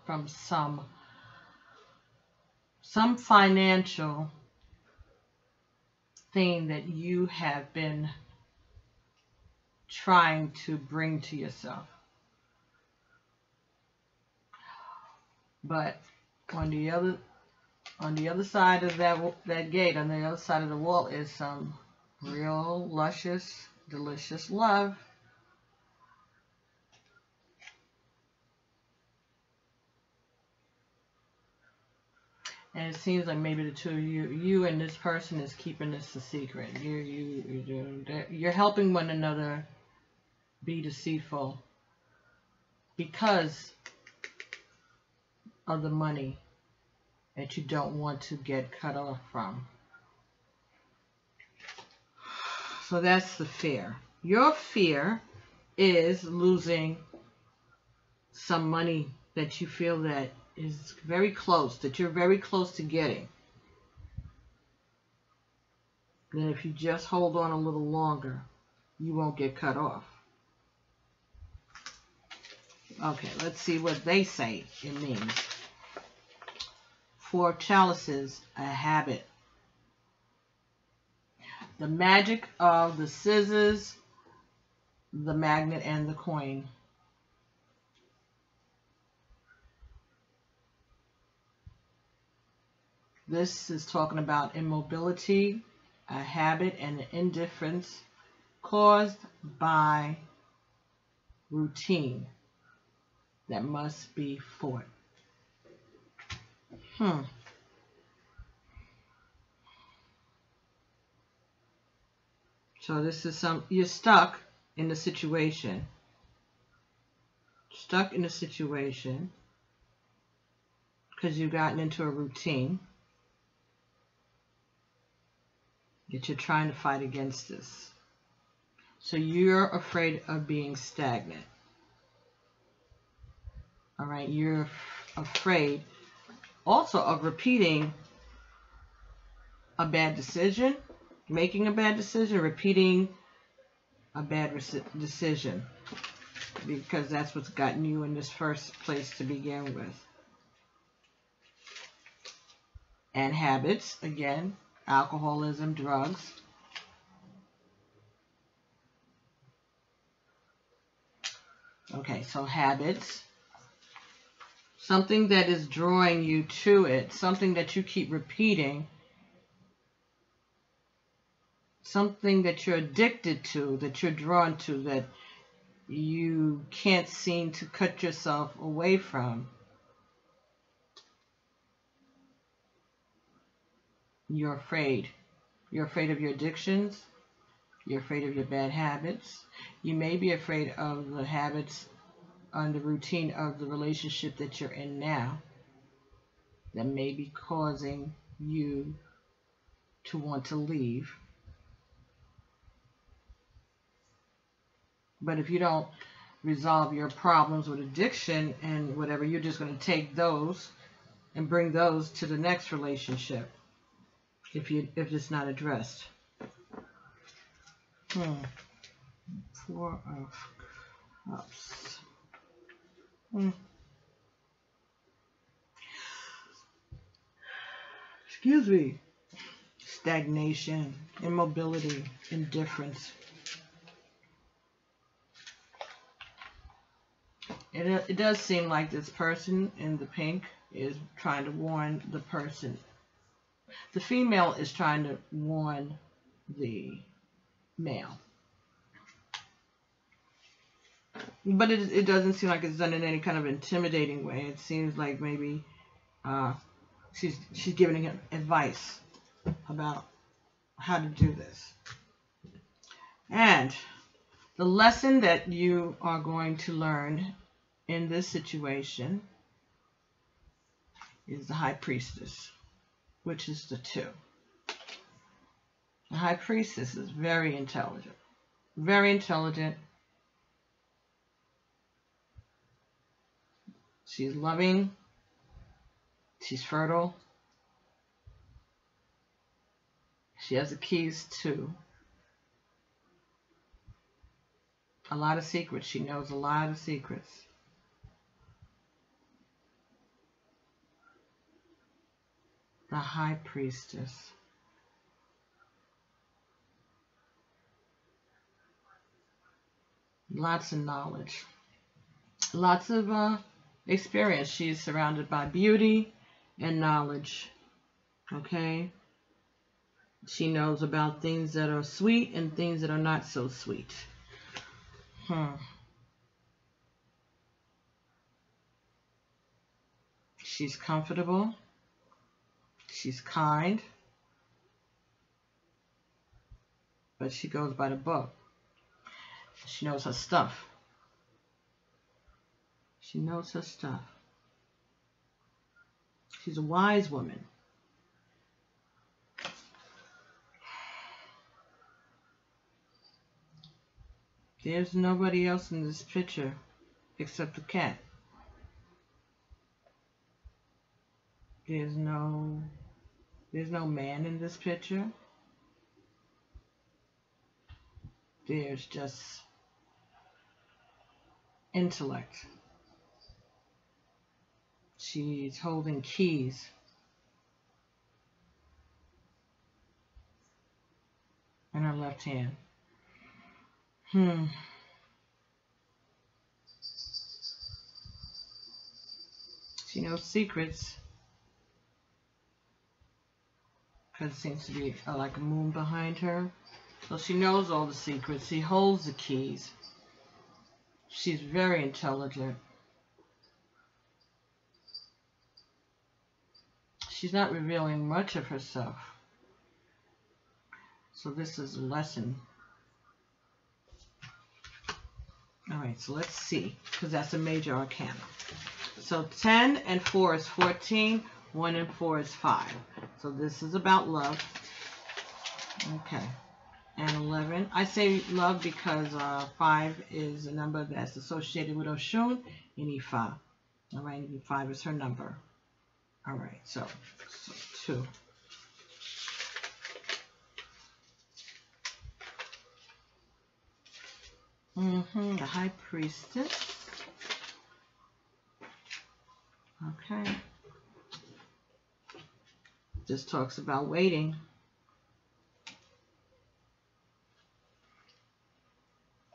from some financial thing that you have been trying to bring to yourself. But on the other side of that gate, on the other side of the wall, is some real luscious, delicious love. And it seems like maybe the two of you and this person is keeping this a secret. You're helping one another be deceitful because of the money that you don't want to get cut off from. So that's the fear. Your fear is losing some money that you feel that is very close, that you're very close to getting. Then if you just hold on a little longer, you won't get cut off. Okay, let's see what they say it means. For chalices, a habit. The magic of the scissors, the magnet, and the coin. This is talking about immobility, a habit, and an indifference caused by routine that must be fought. So this is you're stuck in the situation. Stuck in a situation because you've gotten into a routine that you're trying to fight against this. So you're afraid of being stagnant. All right, you're afraid also of repeating a bad decision, making a bad decision, repeating a bad decision, because that's what's gotten you in this first place to begin with. And habits, again, alcoholism, drugs. Okay, so habits. Something that is drawing you to it, something that you keep repeating, something that you're addicted to, that you're drawn to, that you can't seem to cut yourself away from. You're afraid. You're afraid of your addictions. You're afraid of your bad habits. You may be afraid of the habits and the routine of the relationship that you're in now that may be causing you to want to leave. But if you don't resolve your problems with addiction and whatever, you're just going to take those and bring those to the next relationship if it's not addressed. Four of Cups. Excuse me. Stagnation, immobility, indifference. It does seem like this person in the pink is trying to warn the person. The female is trying to warn the male. But it doesn't seem like it's done in any kind of intimidating way. It seems like maybe she's giving him advice about how to do this. And the lesson that you are going to learn in this situation is the High Priestess, which is the 2. The High Priestess is very intelligent. Very intelligent. She's loving. She's fertile. She has the keys to a lot of secrets. She knows a lot of secrets. The High Priestess. Lots of knowledge. Lots of experience. She is surrounded by beauty and knowledge. Okay? She knows about things that are sweet and things that are not so sweet. She's comfortable. She's kind. But she goes by the book. She knows her stuff. She knows her stuff. She's a wise woman. There's nobody else in this picture except the cat. There's no man in this picture. There's just intellect. She's holding keys. In her left hand. She knows secrets. Because it seems to be like a moon behind her. So she knows all the secrets. She holds the keys. She's very intelligent. She's not revealing much of herself. So this is a lesson. Alright, so let's see. Because that's a major arcana. So 10 and 4 is 14. 1 and 4 is 5. So this is about love. Okay. And 11. I say love because 5 is a number that's associated with Oshun and Ifa. Alright, 5 is her number. Alright, so 2. The High Priestess. Okay. This talks about waiting.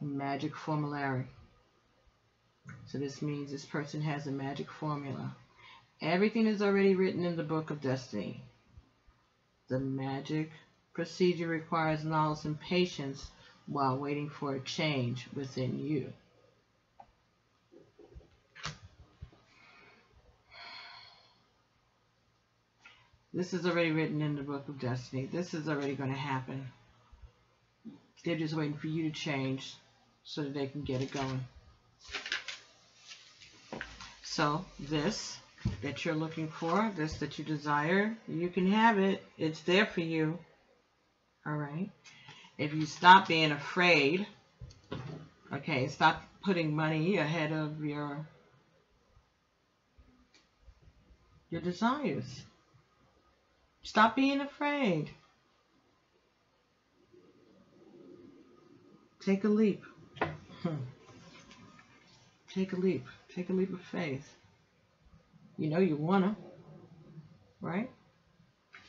magic formulary. So this means this person has a magic formula. Everything is already written in the book of destiny. The magic procedure requires knowledge and patience while waiting for a change within you. This is already written in the book of destiny. This is already going to happen. They're just waiting for you to change so that they can get it going. So this that you're looking for, this that you desire, you can have it. It's there for you. All right. If you stop being afraid, okay, stop putting money ahead of your desires. Stop being afraid. Take a leap. Take a leap. Take a leap of faith. You know you want to, right?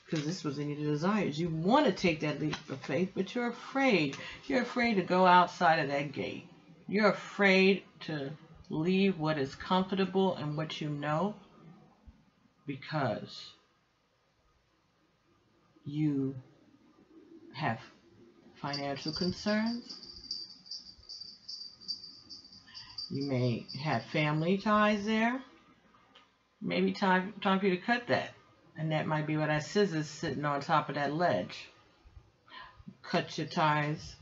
Because this was in your desires. You want to take that leap of faith, but you're afraid. You're afraid to go outside of that gate. You're afraid to leave what is comfortable and what you know because you have financial concerns. You may have family ties there. Maybe time for you to cut that. And that might be why that scissors sitting on top of that ledge. Cut your ties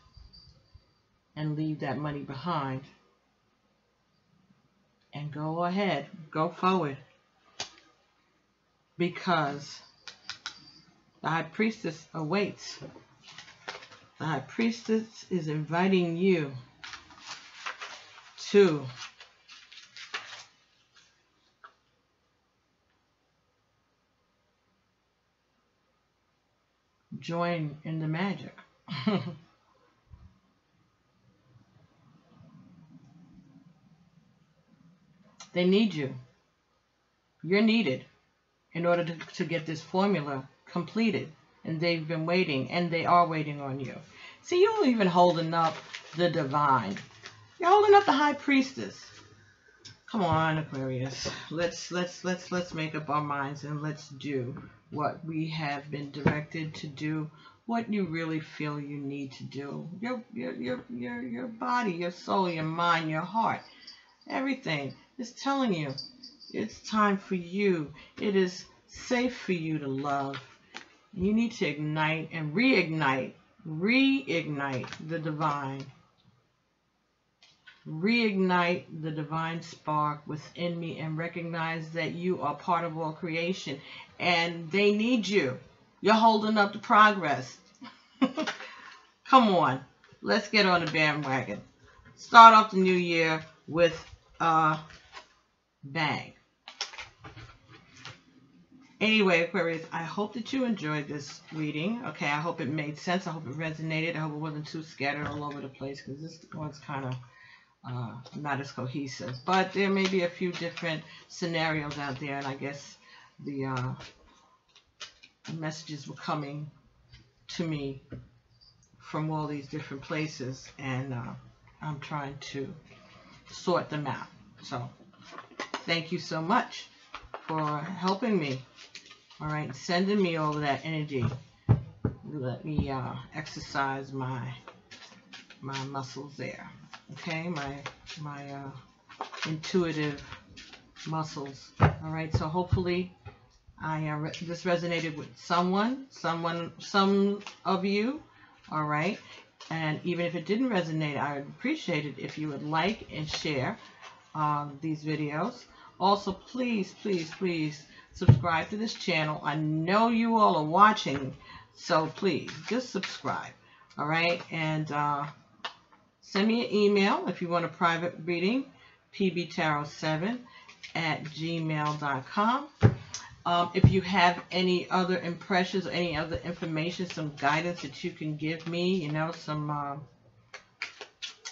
and leave that money behind. And go ahead. Go forward. Because the High Priestess awaits. The High Priestess is inviting you to join in the magic. They need you. You're needed in order to get this formula completed. And they've been waiting, and they are waiting on you. See, you're even holding up the divine. You're holding up the High Priestess. Come on, Aquarius. Let's make up our minds and let's do what we have been directed to do, what you really feel you need to do. Your body, your soul, your mind, your heart, everything is telling you it's time for you. It is safe for you to love. You need to ignite and reignite the divine. Reignite the divine spark within me and recognize that you are part of all creation and they need you. You're holding up the progress. Come on, let's get on the bandwagon. Start off the new year with a bang. Anyway, Aquarius, I hope that you enjoyed this reading. Okay, I hope it made sense. I hope it resonated. I hope it wasn't too scattered all over the place because this one's kind of not as cohesive, but there may be a few different scenarios out there, and I guess the messages were coming to me from all these different places, and I'm trying to sort them out. So thank you so much for helping me, all right, sending me all of that energy. Let me exercise my muscles there. Okay, my intuitive muscles. All right, so hopefully this resonated with some of you. All right, and even if it didn't resonate, I would appreciate it if you would like and share these videos. Also, please subscribe to this channel. I know you all are watching, so please just subscribe. All right, and send me an email if you want a private reading, pbtarot7@gmail.com. If you have any other impressions or any other information, some guidance that you can give me, you know, some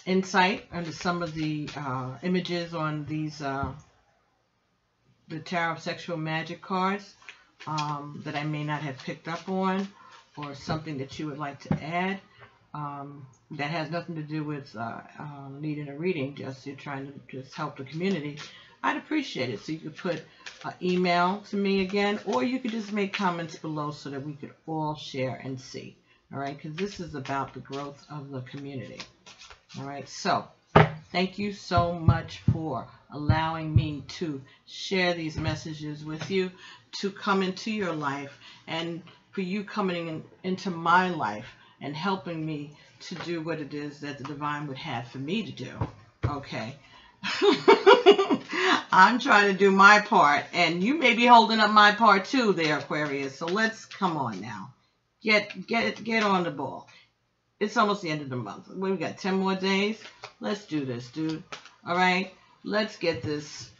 insight into some of the images on these the Tarot of Sexual Magic cards that I may not have picked up on, or something that you would like to add, that has nothing to do with needing a reading, just you're trying to just help the community, I'd appreciate it. So you could put an email to me again, or you could just make comments below so that we could all share and see. All right, because this is about the growth of the community. All right, so thank you so much for allowing me to share these messages with you, to come into your life, and for you coming into my life and helping me to do what it is that the divine would have for me to do. Okay. I'm trying to do my part, and you may be holding up my part too there, Aquarius. So let's come on now. Get on the ball. It's almost the end of the month. We've got 10 more days. Let's do this, dude. All right? Let's get this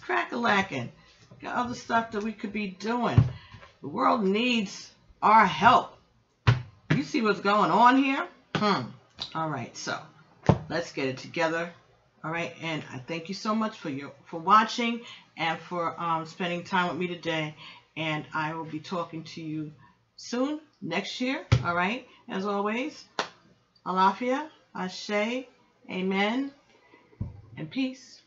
crack-a-lacking. Got other stuff that we could be doing. The world needs our help. You see what's going on here? All right, so let's get it together. All right, and I thank you so much for watching and for spending time with me today. And I will be talking to you soon, next year. All right, as always, Alafia, Ashe, Amen, and peace.